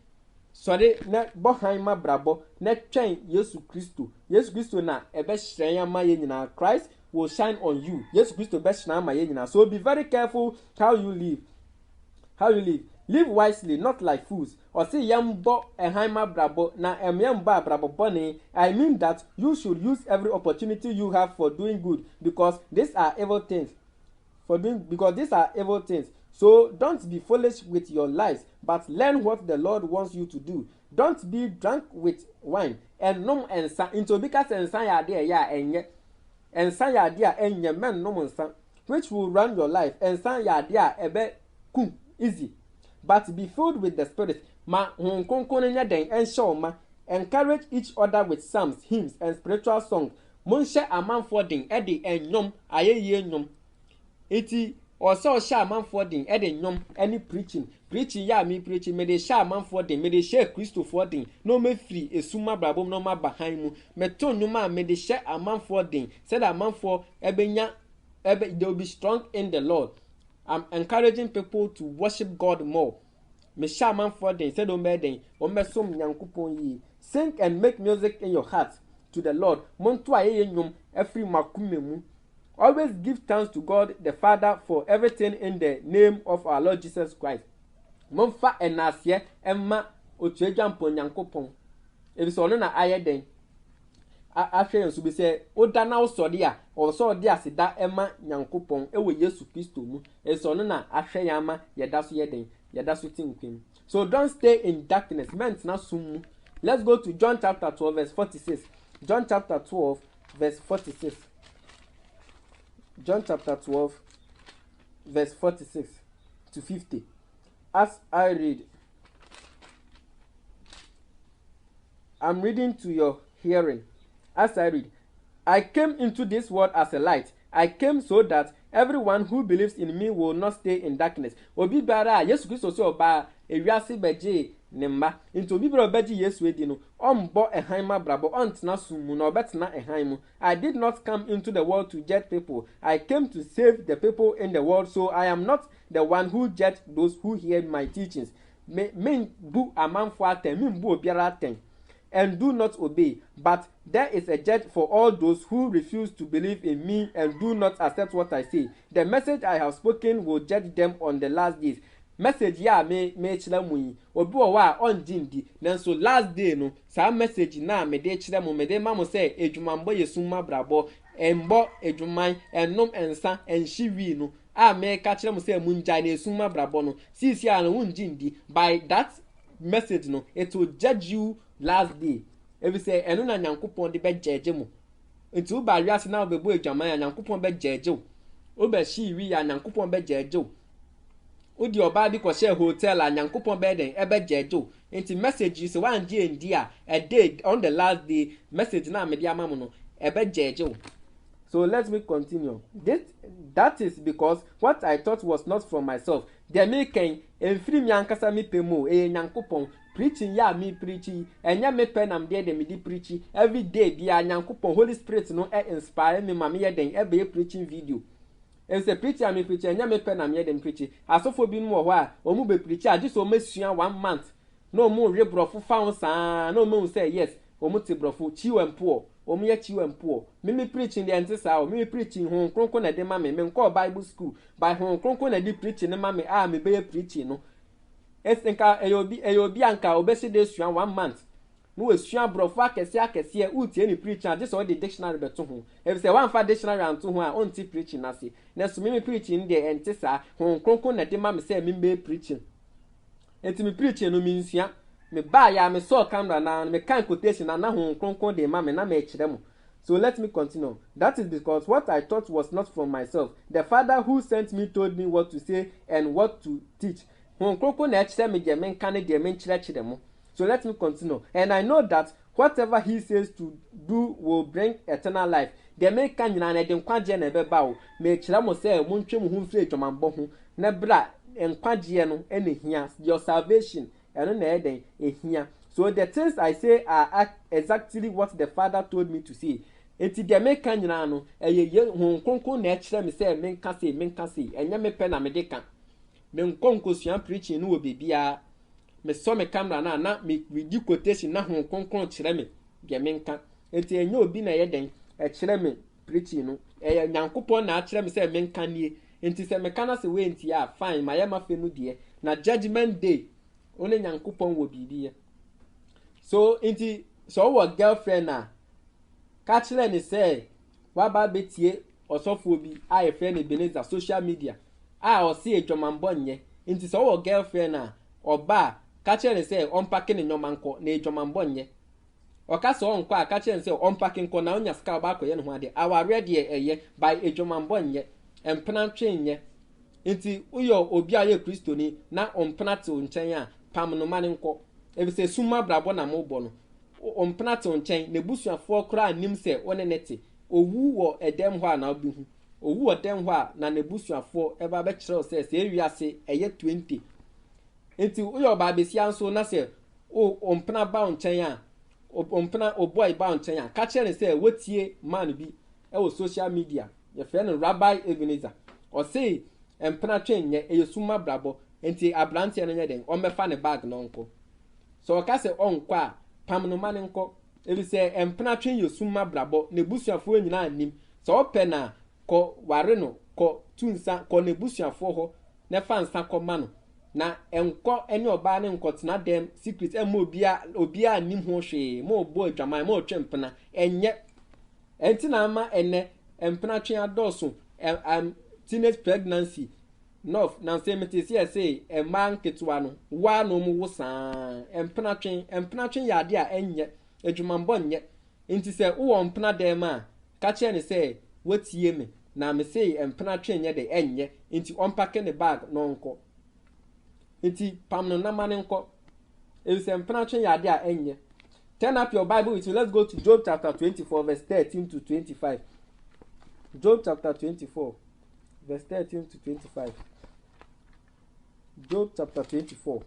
Speaker 1: na bohan ma brabo na twen Yesu Kristo na ebe hyen ma ye nyina. Christ will shine on you. Yesu Kristo be hyen ma ye nyina. So be very careful how you live. Live wisely, not like fools. Or say yambo ehaima brabo na emyamba brabo boni. I mean that you should use every opportunity you have for doing good, because these are evil things. So don't be foolish with your lives, but learn what the Lord wants you to do. Don't be drunk with wine and nom ensa into because ensa ya de ya enye. Ensa ya de enye men nom ensa, which will run your life. Ensa ya de ebe kum easy. But be filled with the Spirit. Ma honkonkonya den enshaw ma. Encourage each other with psalms, hymns, and spiritual songs. monhye amanfo den de enyom ayeye enyom enti also hye amanfo den de nyom any preaching ya me preaching me de hye amanfo den me de hye Christopher den no me free esuma brabom no ma bahan mu me to nyom a me de hye amanfo den said amanfo ebenya they will be strong in the Lord. I'm encouraging people to worship God more. Me hye amanfo den said o me den o me som Nyankopon yi. Sing and make music in your heart to the Lord. Monto ayeye nyom every makume mu. Always give thanks to God the Father for everything in the name of our Lord Jesus Christ. Momfa enasye emma otuedwampo Nyankopon. Ebi so no na ayeden. Ahwe enso bi se oda na osode a oso ode aseda emma Nyankopon ewo Yesu Kristo mu. Eso no na ahwe yama yeda so yeden. Yeda so tinkwem. So don't stay in darkness. Ment na sum. Let's go to John chapter 12 verse 46. John chapter 12 verse 46. John chapter 12 verse 46 to 50. As I read, I'm reading to your hearing. As I read, I came into this world as a light. I came so that everyone who believes in me will not stay in darkness. Obi bara Yesu Kristo so oba ewiase beje ne mma. Into obi bara beje Yesu edi no, ombo ehan ma brabo ontena sumu na obetena ehan mu. I did not come into the world to judge people. I came to save the people in the world, so I am not the one who judge those who hear my teachings. Me bu amanfo aten, me bu obiara aten, and do not obey. But there is a judge for all those who refuse to believe in me and do not accept what I say. The message I have spoken will judge them on the last days. Message ya me chira mu yi obi wo wa on jindi nanso last day no sa message na me de chira mu me de ma mo say edwumambo yesuma brabo embo edwuman enom ensa enhyiwi no a me ka chira mu say munja na esuma brabo no sisi a no unjindi. By that message no it will judge you last day. If you say enu na Nyankopon de be judge mu nti u ba wiase na obebo edwaman ya Nyankopon be judge o be hyiwi ya Nyankopon be judge o odi oba bi ko share hotel a Nyankopon be den ebe jejo enti message so wan die ndi a day on the last day message na me dia mamu no ebe jejo. So let me continue. That is because what I thought was not from myself. The making enfiri mi ankasa mi pemu Nyankopon preaching ya me preaching enya me pen am there me di preaching every day bia Nyankopon Holy Spirit no inspire me ma me ye den ebe preaching video. If a preacher me preacher, and me pen am yedem preaching. As of being more while, or move a preacher, just so much 1 month. No more rebrofu found son, no more say yes, or multibrofu, chew and poor, or me chew and poor. Me preaching the answers out, me preaching home, cronkon at the mammy, men call Bible school, by home cronkon at the preaching, the mammy, me be preaching, no. Esenka, ayo bianca, obesi this 1 month. No esua brofa kese uti any preacher just all the dictionary beto ho e say one fa dictionary anto ho a onti preaching na se na so me preaching dey ente sa ho kronkron na de ma me say me be preaching enti me preaching no me nsua me ba ya me saw camera na me kan quotation na ho kronkron dey ma me na me kire mo. So let me continue. That is because what I thought was not from myself. The Father who sent me told me what to say and what to teach. Ho kronkron na kire me de men kan de men kire mo. So let me continue. And I know that whatever he says to do will bring eternal life. The make can na dem kwaje na be ba o. Me kira mo say montwe mo hu mfiri dwamambo ho. Na bra enkwaje no ene hia. Your salvation eno na eden ehia. So the things I say are exactly what the Father told me to say. Enti the make kan na no eye hu kronkron na kira me say menka say enya me pe na me de kan. Me nkonkosua preaching no obibia. Me saw me camera na me di quotation na ho konkron kire me de menka enti enye obi na ye den e kire me preaching no e Nyankopon na kire me say menka nie enti se me kana se we enti ya fine ma ye ma fe no de na judgment day one Nyankopon wo bibi. So enti so wo girlfriend na ka kire ni say wa ba betie osofo obi a ye friend Ebenezer social media a o se edwamambo nye enti so wo girlfriend na oba kache ne say onpacking ne nyomanko na edwamambo nye oka so onko a kache ne say onpacking ko na onya ska ba akoye ne ho ade aware de eye by edwamambo nye empena twe nye enti uyo obi aye kristoni na ompena te nchen a pam no mane nko e be suma brabo na mo bo no ompena te nchen na busuafo kra anim se one nete owu wo edem ho na obi hu owu odem ho na nebusuafo eba be kire se se ewiase eye 20 enti uyo ba besia nso na se o ompena ba onchen a ompena oboy ba onchen a ka kire se wotie man bi e wo social media ye fe no Rabbi Ebenezer o say empena twen nye eyesuma brabo enti abrante no nye den o mefa ne bag no nko so o ka se onko a pam no mane nko ebi se empena twen yesuma brabo nebusuafo nyina anim so ope na ko ware no ko tunsa ko nebusuafo ho ne fa nsa ko ma no na enko ene oba ne nko tena dem secret e mo obia anim ho hwe mo bo adwaman mo twempena enye enti na ama ene empena twen adoso teenage pregnancy no na say say e man ketwa no wa no mu wosan empena twen yade a enye adwumanbɔ nye enti say wo mpena dem a ka che ne say wotie me na me say empena twen nye de enye enti onpake ne bag no nko enti pam no na mane nko e say empena twen yade a enye. Turn up your Bible with you. Let's go to Job chapter 24 verse 13 to 25. Job chapter 24 verse 13 to 25. Job chapter 24.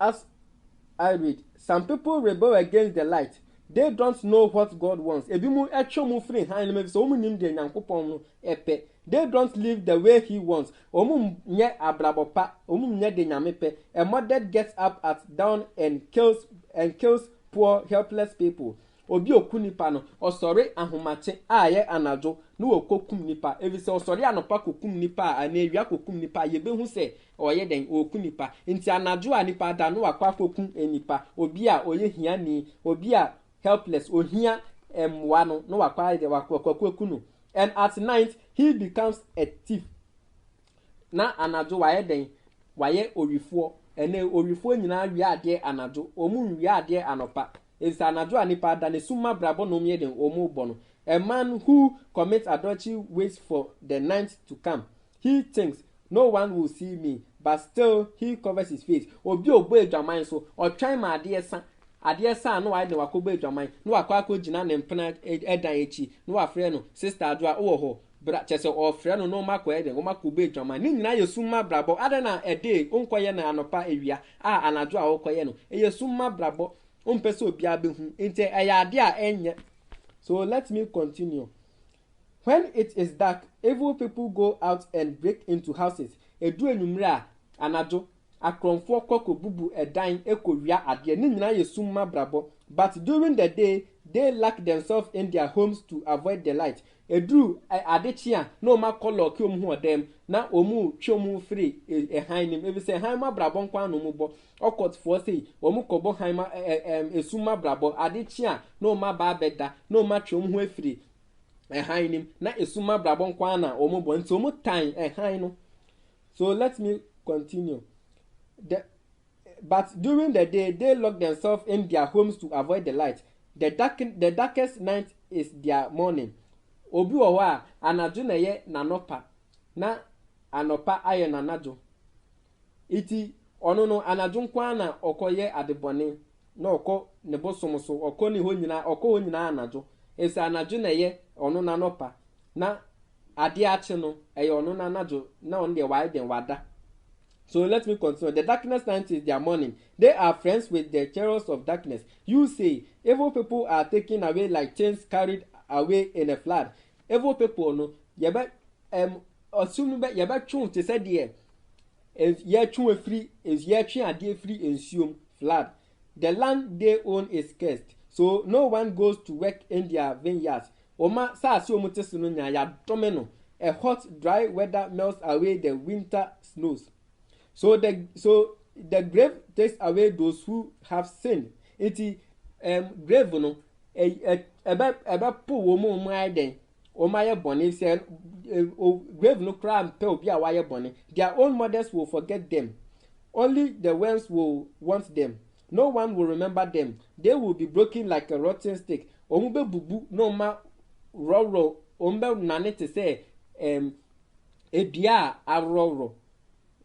Speaker 1: As I read, some people rebel against the light. They don't know what God wants. Ebi mu etcho mu free han me so mu nim de Nyankopon no epe. They don't live the way he wants. Omu nye abrabopa, omu nye de nyame pe. A mother gets up at dawn and kills poor helpless people. Obi okunipa no osore ahomache aye anajo no okokum nipa evi se osore anopa kokum nipa ana ewia kokum nipa ye behu se oye den okunipa nti anajo anipa da no akwa kokum enipa obi a oye hiani obi a helpless ohia wano no wakwa de wakwa. And at night he becomes a thief. Na anajo waye den waye orifo ene orifo nyina wi ade anajo omu wi ade anopa. Is anajo anipa da ne suma brabo no me den omu bono. A man who commits adultery waits for the night to come. He thinks no one will see me, but still he covers his face. Obi ogbo adwaman so o twan ma ade sa no wai de wakobo adwaman no wakwa gina ne mpena edan echi no wafre no sister adwa wo ho bra chese o frɛ no no makɔ ede wo makobo adwaman ni nyina yesuma brabo adana ede onkoye na anopa ewia a anajo a wokoye no yesuma brabo ompese obi abehu ente ade a enye. So let me continue. When it is dark, evil people go out and break into houses. Edu enumra anajo akronfo koko bubu edan ekowia ade ni nyina yesuma brabo. But during the day they lock themselves in their homes to avoid the light. Edu adechia no ma color ki omu odem na omu twomu free han nim ebi se han ma brabo nkwa no mu bo okot for say omu kobo han ma esuma brabo adechia no ma ba beda no ma twomu ho afiri han nim na esuma brabo nkwa na omu bo nti omu tan han no. So let me continue. But during the day they lock themselves in their homes to avoid the light. The darkest night is their morning. Obi wo a anajo na ye nanopa na anopa aye nanajo iti ono no anajo nkwa na okoye adebone na oko ne bosomoso oko ni ho nyina anajo ese anajo na ye ono nanopa na ade ache no eye ono nanajo na on de wide den wada. So let me continue. The darkness night is their morning. They are friends with the terrors of darkness. You say evil people are taken away like chains carried away in a flood. Evil people no yeba assume be yeba tun te said there is ye tun free is ye tun ade free ensume flood. The land they own is cursed, so no one goes to work in their vineyards. Oma sa si omo tese no nya ya domeno. A hot dry weather melts away the winter snows. So the grave takes away those who have sinned. Iti grave no ebe po wo mo aiden o maye boni say grave no cry pe obi a waye boni. Their own mothers will forget them. Only the ones will want them. No one will remember them. They will be broken like a rotten stick. Ombe bubu no ma roro ombe nane te say edua aroro.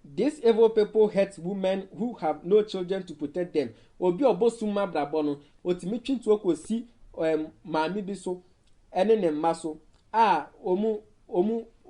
Speaker 1: These evil people hate women who have no children to protect them. Obi obosuma brabono otimi twintu okosi maame bi so ene ne mma so a omu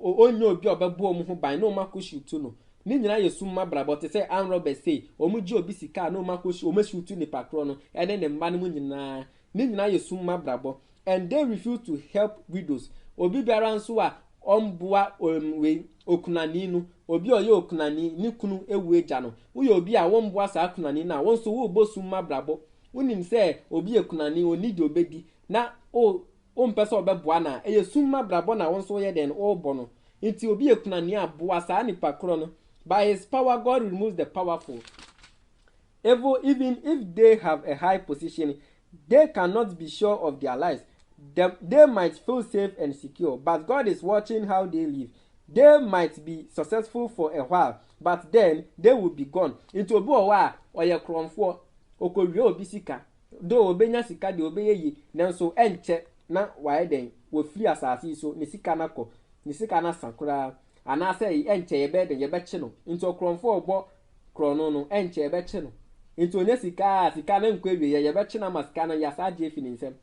Speaker 1: onye obi obebo omu ho ban na omakoshi tu no ni nyina yesum mabrabo te say an robert say omu ji obi sika na omakoshi omashi tu ni pakro no ene ne mma no mu nyina ni nyina yesum mabrabo and they refuse to help widows obi biara nso a omboa we okunani no obi oye okunani ni kunu ewu eja no wo ye obi a womboa sa okunani na won so wo bosum mabrabo wonim say obi ekunani oni di obedi na o mpesa obeboa na eyesum mabrabo na won so ye den o bono nti obi ekunani aboa sa ni pakro no by his power God removes the powerful. Even if they have a high position, they cannot be sure of their lives. They might feel safe and secure, but God is watching how they live. They might be successful for a while, but then they will be gone. Into obi owa oye kromfo okowie obi sika do obenya sika de obeye nanso enche na wae den wo free asase so ne sika na sankura ana say enche ye be den ye be che no into kromfo obo krono no enche ye be che no into onye sika na nkwewie ye be che na masika na ya sa je fini nsem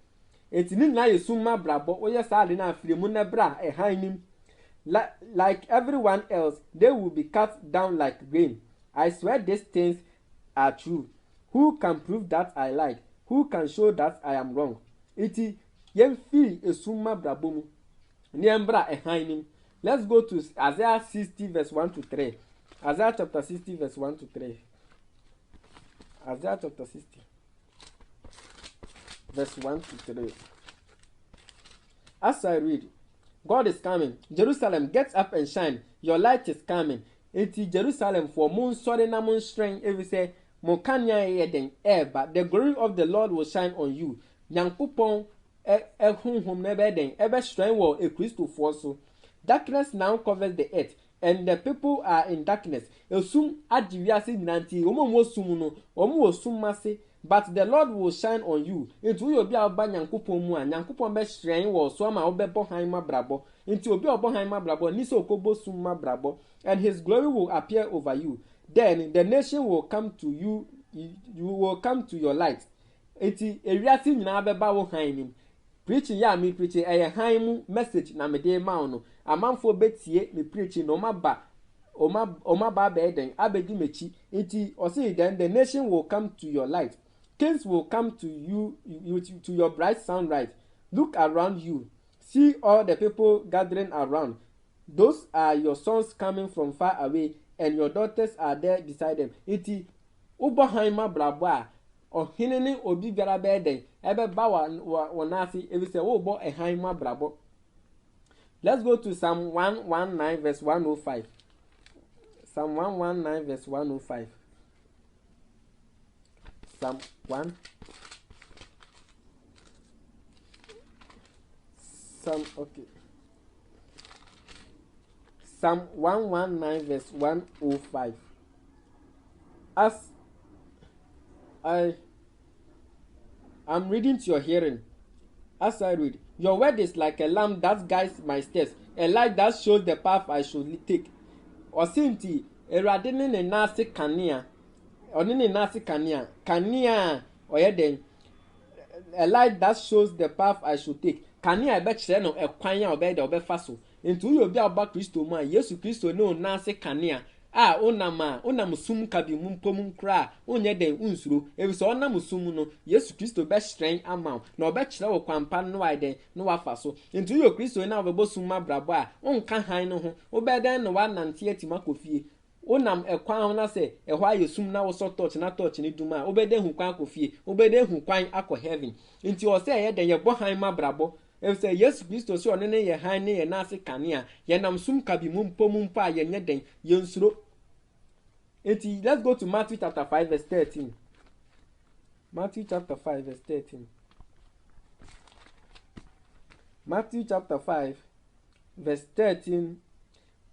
Speaker 1: etini na yesum mabrabo oye sa ade na afiremu na bra hanim like everyone else they will be cut down like grain. I swear these things are true. Who can prove that I lied? Who can show that I am wrong? Iti yemfi esum mabrabo mu niembra hanim. Let's go to Isaiah 60 verse 1 to 3. Isaiah chapter 60 verse 1 to 3. Isaiah chapter 60 verse 1 to 3. As I read, God is coming. Jerusalem, get up and shine. Your light is coming. Enti Jerusalem for moon sorry na moon strength every say mo kanya eden but the glory of the Lord will shine on you. Nyankopon honhom na be den ebe strength wo a Christo for so. Darkness now covers the earth and the people are in darkness. Esum ajiwiase nyinanti omo sum no omo sum mase. But the Lord will shine on you. Into you be aba nyankopon mu a nyankopon be strength wo so ma obebo han mabrabo. Into obi obo han mabrabo ni so okobo sum mabrabo and his glory will appear over you. Then the nation will come to you, you will come to your light. Enti ewiase nyina beba wo han nim. Preaching ya me preaching han mu message na me dey ma no. Amanfo betie me preaching no maba oma ba beden abedi mechi. Enti o say then the nation will come to your light. Kings will come to you to your bright sunlight. Look around you. See all the people gathering around. Those are your sons coming from far away, and your daughters are there beside them. Iti ubohaima brabwa ohinene obi biara beden ebe ba wanasi ebi se wo bo ehaima brabo. Let's go to Psalm 119 verse 105. Psalm 119 verse 105. Psalm 1. Psalm 119 verse 105. As I am reading to your hearing, as I read, your word is like a lamp that guides my steps, a light that shows the path I should take. Osinti, erade ne nase kanea. Onini nasi kanea oyeden a light that shows the path I should take. Kanea be kire no ekwan ya obede obefa so. Ntu yo bi aba Kristo mu a Yesu Kristo no nasi kanea a onam sum ka bi mumpom kra onye den unsuro ebiso onam sum no Yesu Kristo be strength ama na obe kire wo kwampa no waiden no wafa so. Ntu yo Kristo na obebo sum mabrabo a onka han no ho obeden no wanante atima kofie onam ekwan ho na se ehwa yesum na wo so touch na touch ni duma obede hu kwan akofie obede hu kwan akọ heaven nti o se ye den ye bo han mabrabo e se Yesu Kristo se onene ye han ne ye na ase kanea ye nam sum ka bi mumpo a ye nye den ye nsuro enti. Let's go to Matthew chapter 5 verse 13. Matthew chapter 5 verse 13. Matthew chapter 5 verse 13.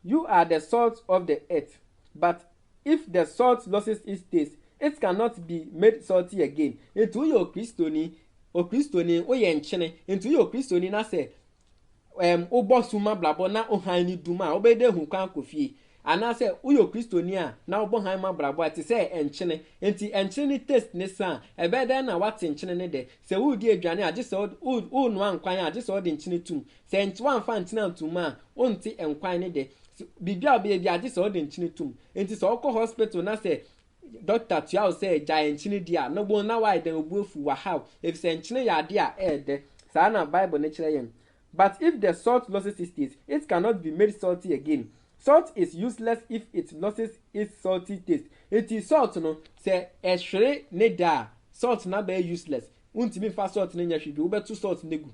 Speaker 1: You are the salt of the earth. But if the salt loses its taste, it cannot be made salty again. Into your Christoni, oye nchene. Into your Christoni na se obo suma blabo na ohani duma obede hu kwan kofie. ana say uyo Kristo ni a na obo han ma brabo ati say enchene enti enchene taste ne san ebe den na wate enchene ne de say wo di aduane a je say wo no ankwan a je say wo de enchene tum say enti wan fa enchene antum a onti enkwan ne de bibia obi a je say wo de enchene tum enti so okọ hospital na say doctor tia say giant enchene dia no bo na why dem obuefu wa how if say enchene ya de a de sa na Bible ne kire yen. But if the salt loses its taste, it cannot be made salty again. Salt is useless if it loses its salty taste. It is salt no say ehwere ne da salt na be useless. Untimi fa salt ne nya hwebe obetu salt negu.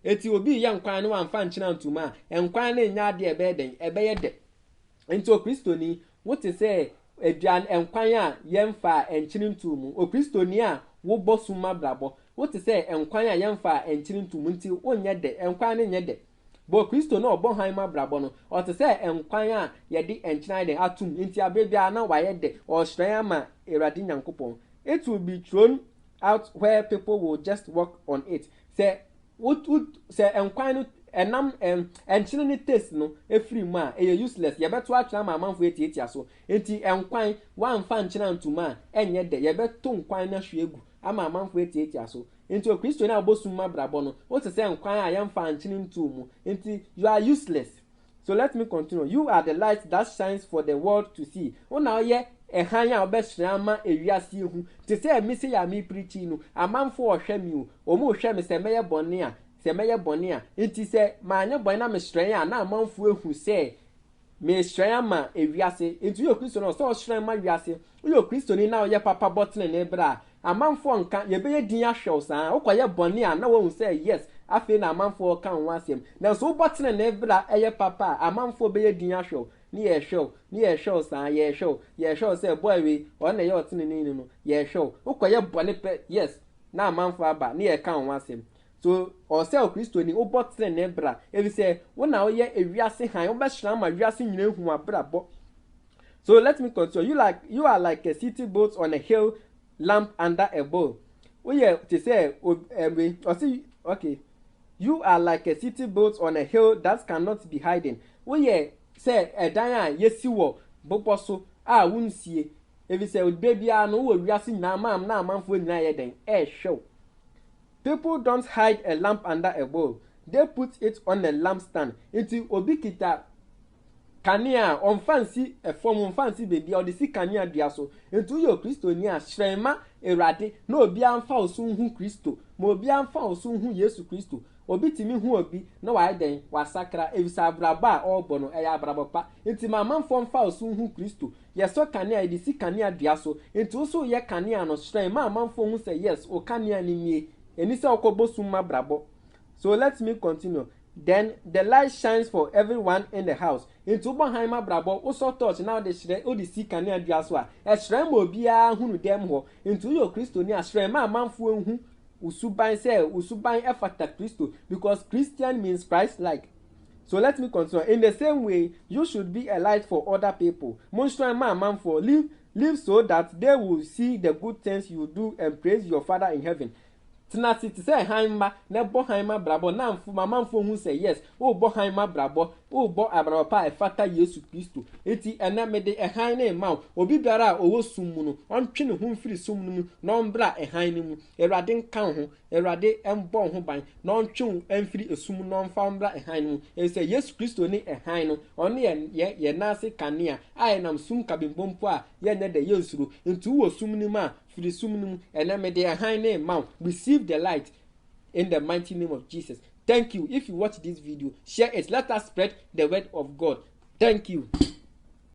Speaker 1: Eti obi ya nkwan no amfa nchina ntuma enkwan na nya de ebe den ebe ye de. Enti o Kristo ni wote say eduan enkwan a yemfa enchini ntumu o Kristo ni a wo bosuma brabo wote say enkwan a yemfa enchini ntumu nti onye de enkwan ne nye de. Bo Kristo no obo han ma brabo no o te say enkwan a ye de enchina de atum nti abebia na waye de o hran ma Erade Nyankopon. It will be thrown out where people will just walk on it. Say say enkwan no enam enchine ne taste no efiri mu a e useless ye beto atwa ma amanfo etiatia so enti enkwan wan fa nchina ntuma enye de ye beto nkwan na hwegu ama amanfo etiatia so enti o Kristo na abosum ma brabo no o te say nkwan a ye mfa nchine ntumu enti you are useless. So let me continue. You are the light that shines for the world to see. Una ye ehan a obesra ma ewiase ehu te say me say ya me preaching no amanfo ohwe mi o mo hwe me say meye bone a se meye bone a enti se maanye bone na me hwren a na amanfo ehu se me hwren ma ewiase enti yo Kristo no so hwren ma wiase yo Kristo ni na oye papa bottle na ebra amanfo nka ye beye din ahwew san okoye bone a na wo say yes afi na amanfo kan wasem na so bottle na ebra eye papa amanfo beye din ahwew ni ye hwew san ye hwew say boy we o na ye otene ni no ye hwew okoye bone pe yes na amanfo aba ni ye kan wasem. So or Kristo ni obotre na ebra ebi say wona oye ewiase han obehran ma wiase nyina hu abrabo. So let me continue. You are like a city built on a hill, lamp under a bowl. Oye to say okay. You are like a city built on a hill that cannot be hidden. Oye say edan a yesiwo boboso a wunsie ebi say baby a no wo wiase nyina na amanfo nyina ye den show. People don't hide a lamp under a bowl. They put it on a lampstand. Into obikita kania on fancy a form on fancy baby or the si kania diaso. Into your Kristo ni a shrema Erade no obi amfa osun hu Kristo. Mo obi amfa osun hu Yesu Kristo. Obi timi hu obi no wa den wa sakra evisa braba obo no eya braba pa. Enti mamanfo mfa osun hu Kristo. Yeso kania the si kania diaso. Into so ye kania no shrema mamanfo hu say yes o kania ni mie. Enisa okobosuma brabo. So let me continue. Then the light shines for everyone in the house. Into Bohaima brabo also touch now the shre o the see kania diaswa. E shre mo bia hunu dem ho. Into your Kristo ni ashre ma manfo hu usuban say usuban efata Kristo because Christian means Christ like. So let me continue. In the same way, you should be a light for other people. Monstran ma manfo live so that they will see the good things you do and praise your Father in heaven. Tinati ti say hanma na bo hanma brabo na mfu mamamfo hu say yes o bo hanma brabo o bo abrabo pa efata Yesu Kristo eti ena mede ehan na ma obi biara owo summu no ontwe ne hu mfiri summu mu na ombra ehan ne mu Erade nkan ho Erade embo ho ban na ontwe emfiri esum no mfa ombra ehan mu e say Yesu Kristo ni ehan no ono ye na ase kanea ai nam sum kabimbompo a ye ne de yesuro ntu wo sum ni ma firi sum ni mu ena mede ehan na ma receive the light in the mighty name of Jesus. Thank you. If you watch this video, share it. Let us spread the word of God. Thank you.